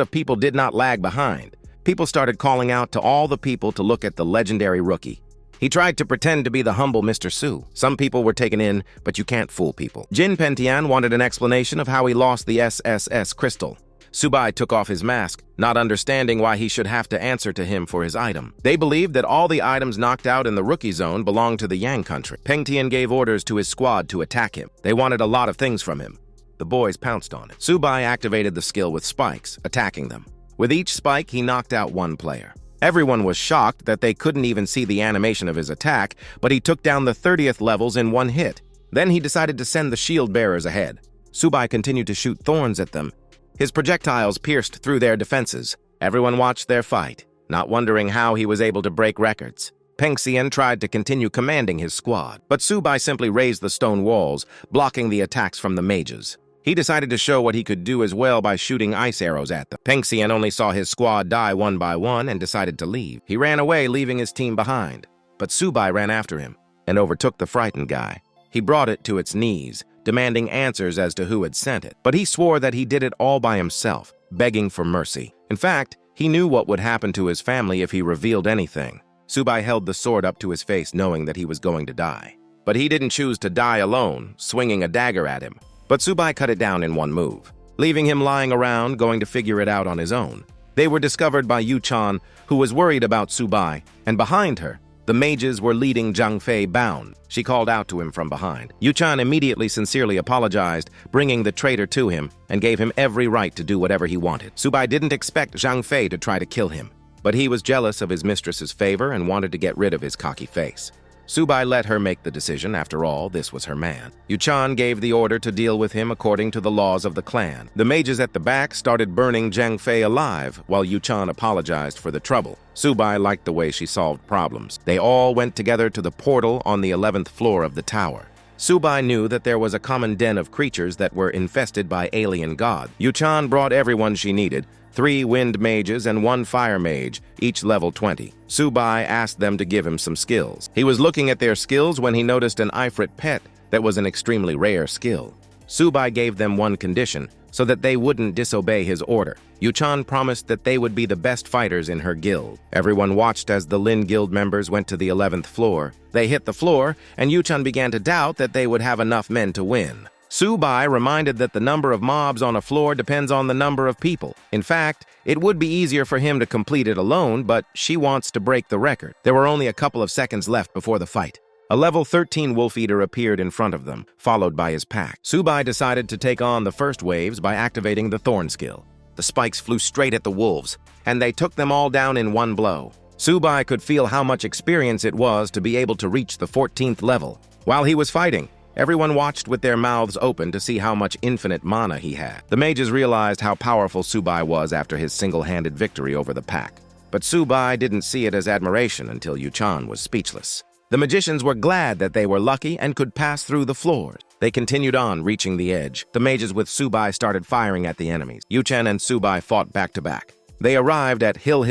of people did not lag behind. People started calling out to all the people to look at the legendary rookie. He tried to pretend to be the humble Mr. Su. Some people were taken in, but you can't fool people. Jin Pentian wanted an explanation of how he lost the SSS crystal. Subai took off his mask, not understanding why he should have to answer to him for his item. They believed that all the items knocked out in the rookie zone belonged to the Yang country. Peng Tian gave orders to his squad to attack him. They wanted a lot of things from him. The boys pounced on it. Subai activated the skill with spikes, attacking them. With each spike, he knocked out one player. Everyone was shocked that they couldn't even see the animation of his attack, but he took down the 30th levels in one hit. Then he decided to send the shield bearers ahead. Subai continued to shoot thorns at them. His projectiles pierced through their defenses. Everyone watched their fight, not wondering how he was able to break records. Peng Xian tried to continue commanding his squad, but Subai simply raised the stone walls, blocking the attacks from the mages. He decided to show what he could do as well by shooting ice arrows at them. Peng Xian only saw his squad die one by one and decided to leave. He ran away, leaving his team behind. But Subai ran after him and overtook the frightened guy. He brought it to its knees, demanding answers as to who had sent it. But he swore that he did it all by himself, begging for mercy. In fact, he knew what would happen to his family if he revealed anything. Subai held the sword up to his face knowing that he was going to die. But he didn't choose to die alone, swinging a dagger at him. But Subai cut it down in one move, leaving him lying around, going to figure it out on his own. They were discovered by Yu-chan, who was worried about Subai, and behind her, the mages were leading Zhang Fei bound. She called out to him from behind. Yu-chan immediately sincerely apologized, bringing the traitor to him, and gave him every right to do whatever he wanted. Subai didn't expect Zhang Fei to try to kill him, but he was jealous of his mistress's favor and wanted to get rid of his cocky face. Subai let her make the decision. After all, this was her man. Yu-chan gave the order to deal with him according to the laws of the clan. The mages at the back started burning Zhang Fei alive, while Yu-chan apologized for the trouble. Subai liked the way she solved problems. They all went together to the portal on the 11th floor of the tower. Subai knew that there was a common den of creatures that were infested by alien gods. Yu-chan brought everyone she needed, 3 wind mages and 1 fire mage, each level 20. Subai asked them to give him some skills. He was looking at their skills when he noticed an Ifrit pet that was an extremely rare skill. Subai gave them one condition, so that they wouldn't disobey his order. Yu-chan promised that they would be the best fighters in her guild. Everyone watched as the Lin Guild members went to the 11th floor. They hit the floor, and Yu-chan began to doubt that they would have enough men to win. Subai reminded that the number of mobs on a floor depends on the number of people. In fact, it would be easier for him to complete it alone, but she wants to break the record. There were only a couple of seconds left before the fight. A level 13 Wolf Eater appeared in front of them, followed by his pack. Subai decided to take on the first waves by activating the Thorn skill. The spikes flew straight at the wolves, and they took them all down in one blow. Subai could feel how much experience it was to be able to reach the 14th level. While he was fighting, everyone watched with their mouths open to see how much infinite mana he had. The mages realized how powerful Subai was after his single-handed victory over the pack. But Subai didn't see it as admiration until Yu-chan was speechless. The magicians were glad that they were lucky and could pass through the floors. They continued on, reaching the edge. The mages with Subai started firing at the enemies. Yu-chan and Subai fought back to back. They arrived at Hill,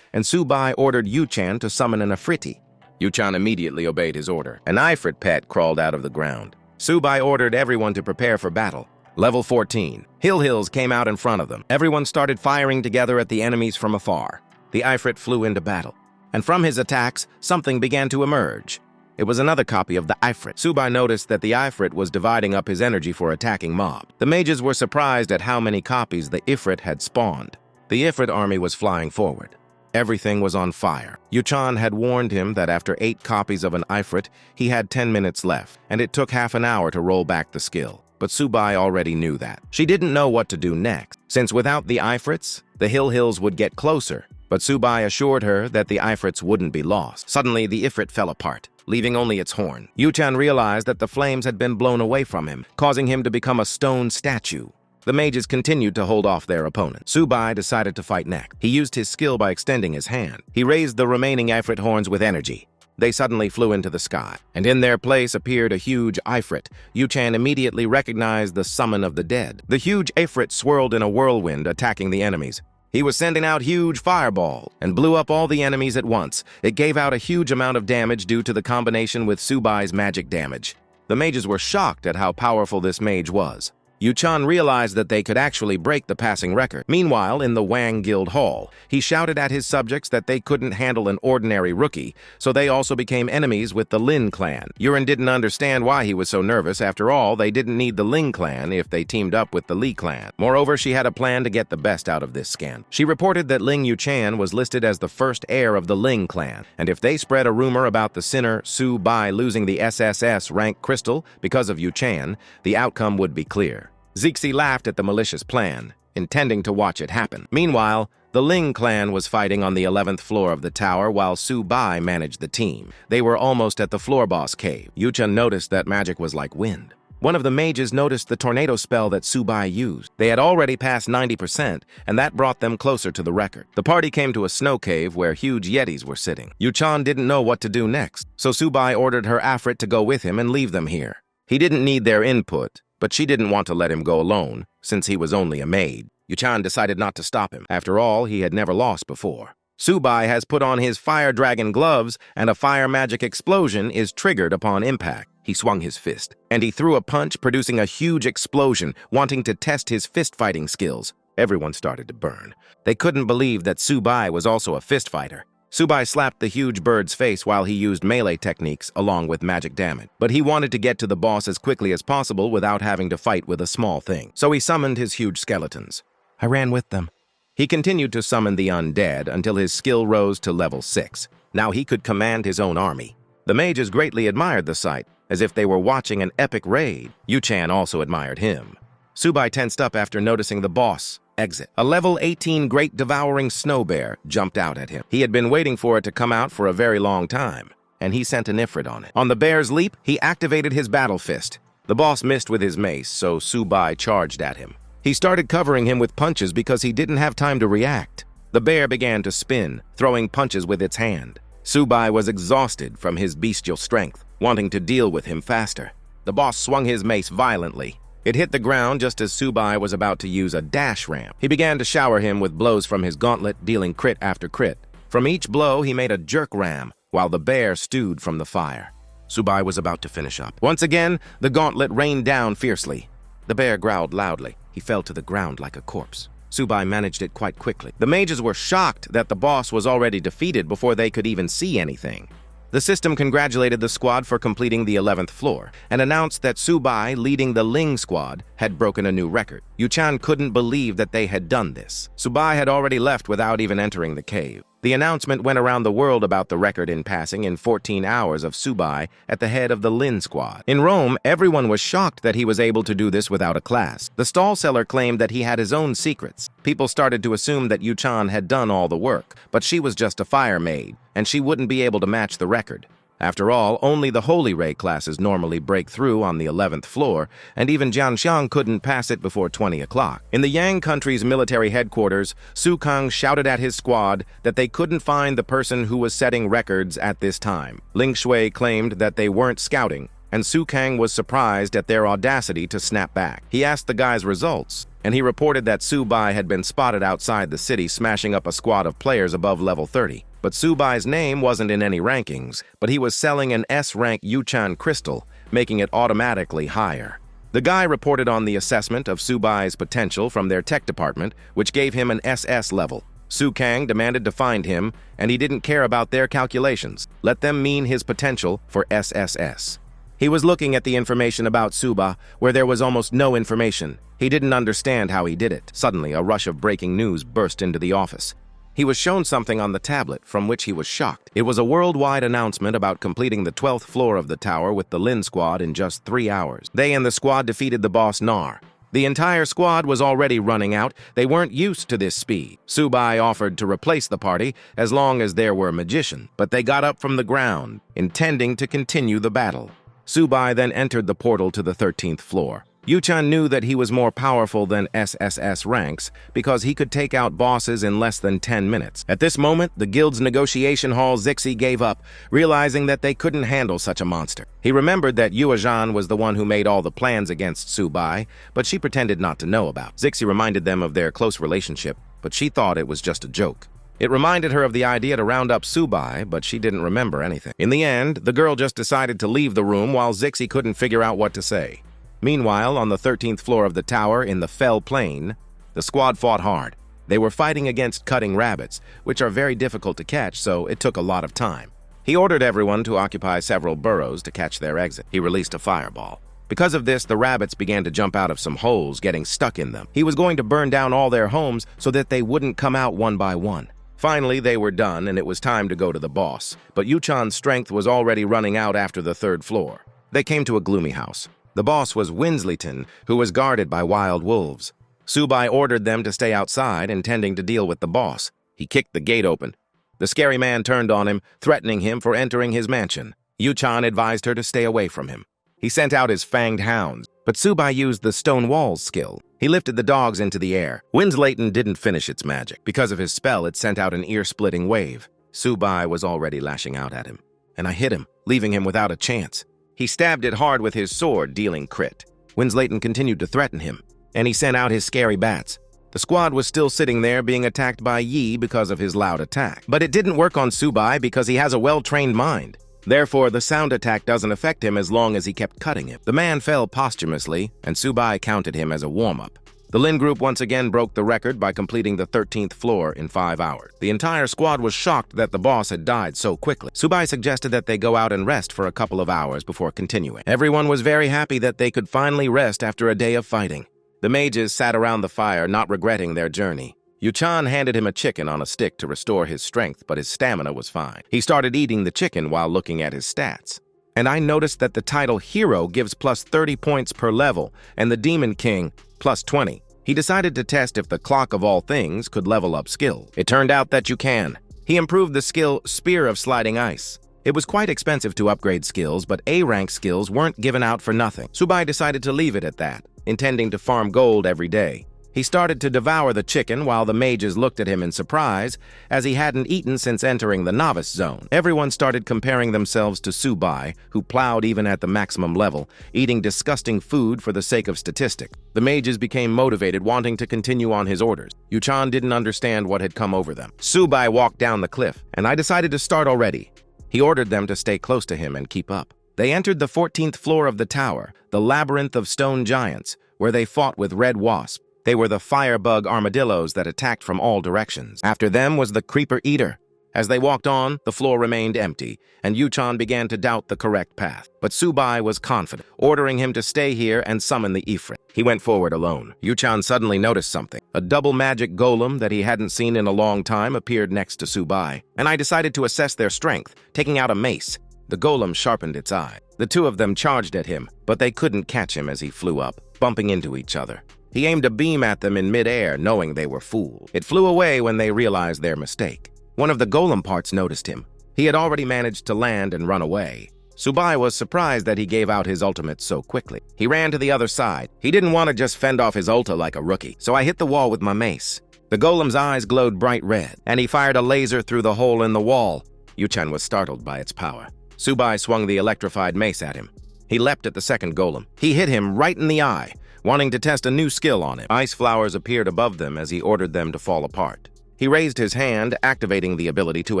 and Subai ordered Yu-chan to summon an Afriti. Yu-chan immediately obeyed his order. An Ifrit pet crawled out of the ground. Subai ordered everyone to prepare for battle. Level 14. Hills came out in front of them. Everyone started firing together at the enemies from afar. The Ifrit flew into battle, and from his attacks, something began to emerge. It was another copy of the Ifrit. Subai noticed that the Ifrit was dividing up his energy for attacking mob. The mages were surprised at how many copies the Ifrit had spawned. The Ifrit army was flying forward. Everything was on fire. Yu-chan had warned him that after 8 copies of an Ifrit, he had 10 minutes left, and it took half an hour to roll back the skill. But Subai already knew that. She didn't know what to do next, since without the Ifrits, the Hills would get closer. But Subai assured her that the Ifrits wouldn't be lost. Suddenly, the Ifrit fell apart, leaving only its horn. Yu-chan realized that the flames had been blown away from him, causing him to become a stone statue. The mages continued to hold off their opponent. Subai decided to fight next. He used his skill by extending his hand. He raised the remaining Ifrit horns with energy. They suddenly flew into the sky, and in their place appeared a huge Ifrit. Yu-chan immediately recognized the summon of the dead. The huge Ifrit swirled in a whirlwind, attacking the enemies. He was sending out huge fireballs and blew up all the enemies at once. It gave out a huge amount of damage due to the combination with Subai's magic damage. The mages were shocked at how powerful this mage was. Yu-chan realized that they could actually break the passing record. Meanwhile, in the Wang Guild Hall, he shouted at his subjects that they couldn't handle an ordinary rookie, so they also became enemies with the Lin clan. Yurin didn't understand why he was so nervous. After all, they didn't need the Lin clan if they teamed up with the Li clan. Moreover, she had a plan to get the best out of this scandal. She reported that Ling Yu-chan was listed as the first heir of the Ling clan, and if they spread a rumor about the sinner Subai losing the SSS rank crystal because of Yu-chan, the outcome would be clear. Zixi laughed at the malicious plan, intending to watch it happen. Meanwhile, the Ling clan was fighting on the 11th floor of the tower while Subai managed the team. They were almost at the floor boss cave. Yu-chan noticed that magic was like wind. One of the mages noticed the tornado spell that Subai used. They had already passed 90%, and that brought them closer to the record. The party came to a snow cave where huge yetis were sitting. Yu-chan didn't know what to do next, so Subai ordered her Afrit to go with him and leave them here. He didn't need their input, but she didn't want to let him go alone, since he was only a maid. Yu-chan decided not to stop him. After all, he had never lost before. Subai has put on his fire dragon gloves, and a fire magic explosion is triggered upon impact. He swung his fist, and he threw a punch, producing a huge explosion, wanting to test his fist-fighting skills. Everyone started to burn. They couldn't believe that Subai was also a fist fighter. Subai slapped the huge bird's face while he used melee techniques along with magic damage. But he wanted to get to the boss as quickly as possible without having to fight with a small thing. So he summoned his huge skeletons. I ran with them. He continued to summon the undead until his skill rose to level 6. Now he could command his own army. The mages greatly admired the sight, as if they were watching an epic raid. Yu-chan also admired him. Subai tensed up after noticing the boss exit. A level 18 great devouring snow bear jumped out at him. He had been waiting for it to come out for a very long time, and he sent an ifrit on it. On the bear's leap, he activated his battle fist. The boss missed with his mace, so Subai charged at him. He started covering him with punches because he didn't have time to react. The bear began to spin, throwing punches with its hand. Subai was exhausted from his bestial strength, wanting to deal with him faster. The boss swung his mace violently. It hit the ground just as Subai was about to use a dash ramp. He began to shower him with blows from his gauntlet, dealing crit after crit. From each blow, he made a jerk ram, while the bear stewed from the fire. Subai was about to finish up. Once again, the gauntlet rained down fiercely. The bear growled loudly. He fell to the ground like a corpse. Subai managed it quite quickly. The mages were shocked that the boss was already defeated before they could even see anything. The system congratulated the squad for completing the 11th floor and announced that Subai, leading the Ling squad, had broken a new record. Yu-chan couldn't believe that they had done this. Subai had already left without even entering the cave. The announcement went around the world about the record in passing in 14 hours of Subai at the head of the Lin squad. In Rome, everyone was shocked that he was able to do this without a class. The stall seller claimed that he had his own secrets. People started to assume that Yu-chan had done all the work, but she was just a fire maid, and she wouldn't be able to match the record. After all, only the Holy Ray classes normally break through on the 11th floor, and even Jianxiang couldn't pass it before 20 o'clock. In the Yang country's military headquarters, Su Kang shouted at his squad that they couldn't find the person who was setting records at this time. Ling Shui claimed that they weren't scouting, and Su Kang was surprised at their audacity to snap back. He asked the guys results, and he reported that Subai had been spotted outside the city smashing up a squad of players above level 30. But Subai's name wasn't in any rankings, but he was selling an S-rank Yu-chan crystal, making it automatically higher. The guy reported on the assessment of Subai's potential from their tech department, which gave him an SS level. Su Kang demanded to find him, and he didn't care about their calculations. Let them mean his potential for SSS. He was looking at the information about Suba, where there was almost no information. He didn't understand how he did it. Suddenly, a rush of breaking news burst into the office. He was shown something on the tablet, from which he was shocked. It was a worldwide announcement about completing the 12th floor of the tower with the Lin squad in just 3 hours. They and the squad defeated the boss Nar. The entire squad was already running out. They weren't used to this speed. Subai offered to replace the party as long as there were a magician, but they got up from the ground, intending to continue the battle. Subai then entered the portal to the 13th floor. Yu-chan knew that he was more powerful than SSS ranks because he could take out bosses in less than 10 minutes. At this moment, the guild's negotiation hall Zixi gave up, realizing that they couldn't handle such a monster. He remembered that Yuezhan was the one who made all the plans against Subai, but she pretended not to know about. Zixi reminded them of their close relationship, but she thought it was just a joke. It reminded her of the idea to round up Subai, but she didn't remember anything. In the end, the girl just decided to leave the room while Zixi couldn't figure out what to say. Meanwhile, on the 13th floor of the tower in the Fell Plain, the squad fought hard. They were fighting against cutting rabbits, which are very difficult to catch, so it took a lot of time. He ordered everyone to occupy several burrows to catch their exit. He released a fireball. Because of this, the rabbits began to jump out of some holes, getting stuck in them. He was going to burn down all their homes so that they wouldn't come out one by one. Finally, they were done, and it was time to go to the boss. But Yu-chan's strength was already running out after the 3rd floor. They came to a gloomy house. The boss was Winsleyton, who was guarded by wild wolves. Subai ordered them to stay outside, intending to deal with the boss. He kicked the gate open. The scary man turned on him, threatening him for entering his mansion. Yu-chan advised her to stay away from him. He sent out his fanged hounds, but Subai used the stone walls skill. He lifted the dogs into the air. Winsleyton didn't finish its magic. Because of his spell, it sent out an ear-splitting wave. Subai was already lashing out at him, and I hit him, leaving him without a chance. He stabbed it hard with his sword, dealing crit. Winsleyton continued to threaten him, and he sent out his scary bats. The squad was still sitting there being attacked by Yi because of his loud attack. But it didn't work on Subai because he has a well-trained mind. Therefore, the sound attack doesn't affect him as long as he kept cutting him. The man fell posthumously, and Subai counted him as a warm-up. The Lin group once again broke the record by completing the 13th floor in 5 hours. The entire squad was shocked that the boss had died so quickly. Subai suggested that they go out and rest for a couple of hours before continuing. Everyone was very happy that they could finally rest after a day of fighting. The mages sat around the fire, not regretting their journey. Yu-chan handed him a chicken on a stick to restore his strength, but his stamina was fine. He started eating the chicken while looking at his stats. And I noticed that the title Hero gives plus 30 points per level, and the Demon King plus 20. He decided to test if the Clock of All Things could level up skill. It turned out that you can. He improved the skill Spear of Sliding Ice. It was quite expensive to upgrade skills, but A-rank skills weren't given out for nothing. Subai decided to leave it at that, intending to farm gold every day. He started to devour the chicken while the mages looked at him in surprise, as he hadn't eaten since entering the novice zone. Everyone started comparing themselves to Subai, who plowed even at the maximum level, eating disgusting food for the sake of statistics. The mages became motivated, wanting to continue on his orders. Yu-chan didn't understand what had come over them. Subai walked down the cliff, and I decided to start already. He ordered them to stay close to him and keep up. They entered the 14th floor of the tower, the labyrinth of stone giants, where they fought with red wasps. They were the firebug armadillos that attacked from all directions. After them was the creeper eater. As they walked on, the floor remained empty, and Yu-chan began to doubt the correct path. But Subai was confident, ordering him to stay here and summon the Ifrit. He went forward alone. Yu-chan suddenly noticed something. A double magic golem that he hadn't seen in a long time appeared next to Subai, and I decided to assess their strength, taking out a mace. The golem sharpened its eye. The two of them charged at him, but they couldn't catch him as he flew up, bumping into each other. He aimed a beam at them in mid-air, knowing they were fooled. It flew away when they realized their mistake. One of the golem parts noticed him. He had already managed to land and run away. Subai was surprised that he gave out his ultimate so quickly. He ran to the other side. He didn't want to just fend off his ulta like a rookie, so I hit the wall with my mace. The golem's eyes glowed bright red, and he fired a laser through the hole in the wall. Yu-chan was startled by its power. Subai swung the electrified mace at him. He leapt at the second golem. He hit him right in the eye, wanting to test a new skill on him. Ice flowers appeared above them as he ordered them to fall apart. He raised his hand, activating the ability to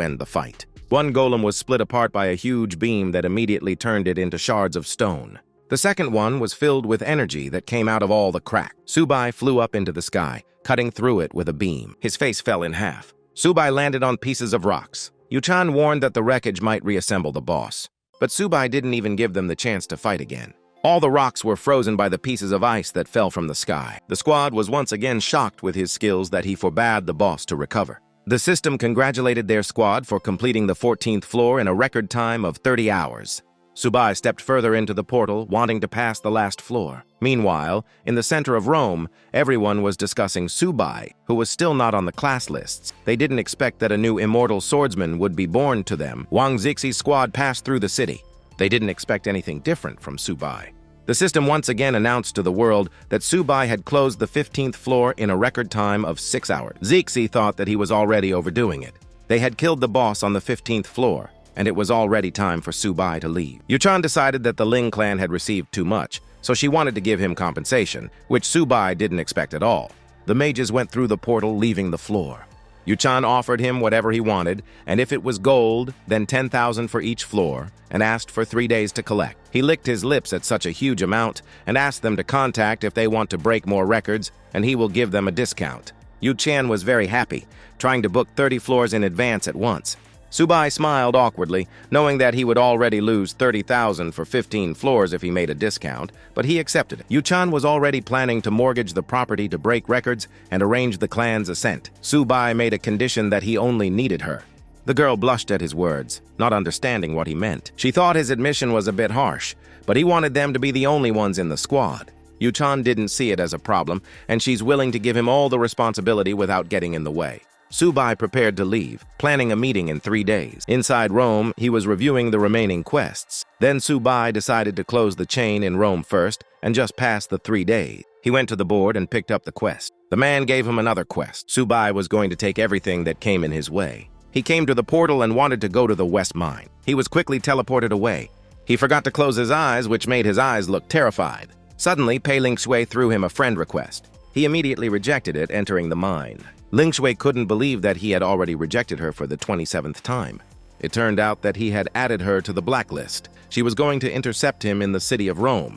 end the fight. One golem was split apart by a huge beam that immediately turned it into shards of stone. The second one was filled with energy that came out of all the cracks. Subai flew up into the sky, cutting through it with a beam. His face fell in half. Subai landed on pieces of rocks. Yu-chan warned that the wreckage might reassemble the boss, but Subai didn't even give them the chance to fight again. All the rocks were frozen by the pieces of ice that fell from the sky. The squad was once again shocked with his skills that he forbade the boss to recover. The system congratulated their squad for completing the 14th floor in a record time of 30 hours. Subai stepped further into the portal, wanting to pass the last floor. Meanwhile, in the center of Rome, everyone was discussing Subai, who was still not on the class lists. They didn't expect that a new immortal swordsman would be born to them. Wang Zixi's squad passed through the city. They didn't expect anything different from Subai. The system once again announced to the world that Subai had closed the 15th floor in a record time of 6 hours. Zixi thought that he was already overdoing it. They had killed the boss on the 15th floor, and it was already time for Subai to leave. Yu-chan decided that the Ling clan had received too much, so she wanted to give him compensation, which Subai didn't expect at all. The mages went through the portal, leaving the floor. Yu-chan offered him whatever he wanted, and if it was gold, then 10,000 for each floor, and asked for 3 days to collect. He licked his lips at such a huge amount and asked them to contact if they want to break more records, and he will give them a discount. Yu-chan was very happy, trying to book 30 floors in advance at once. Subai smiled awkwardly, knowing that he would already lose 30,000 for 15 floors if he made a discount, but he accepted it. Yu-chan was already planning to mortgage the property to break records and arrange the clan's ascent. Subai made a condition that he only needed her. The girl blushed at his words, not understanding what he meant. She thought his admission was a bit harsh, but he wanted them to be the only ones in the squad. Yu-chan didn't see it as a problem, and she's willing to give him all the responsibility without getting in the way. Subai prepared to leave, planning a meeting in 3 days. Inside Rome, he was reviewing the remaining quests. Then Subai decided to close the chain in Rome first and just pass the 3 days. He went to the board and picked up the quest. The man gave him another quest. Subai was going to take everything that came in his way. He came to the portal and wanted to go to the West Mine. He was quickly teleported away. He forgot to close his eyes, which made his eyes look terrified. Suddenly, Pei Lingshui threw him a friend request. He immediately rejected it, entering the mine. Lingshui couldn't believe that he had already rejected her for the 27th time. It turned out that he had added her to the blacklist. She was going to intercept him in the city of Rome.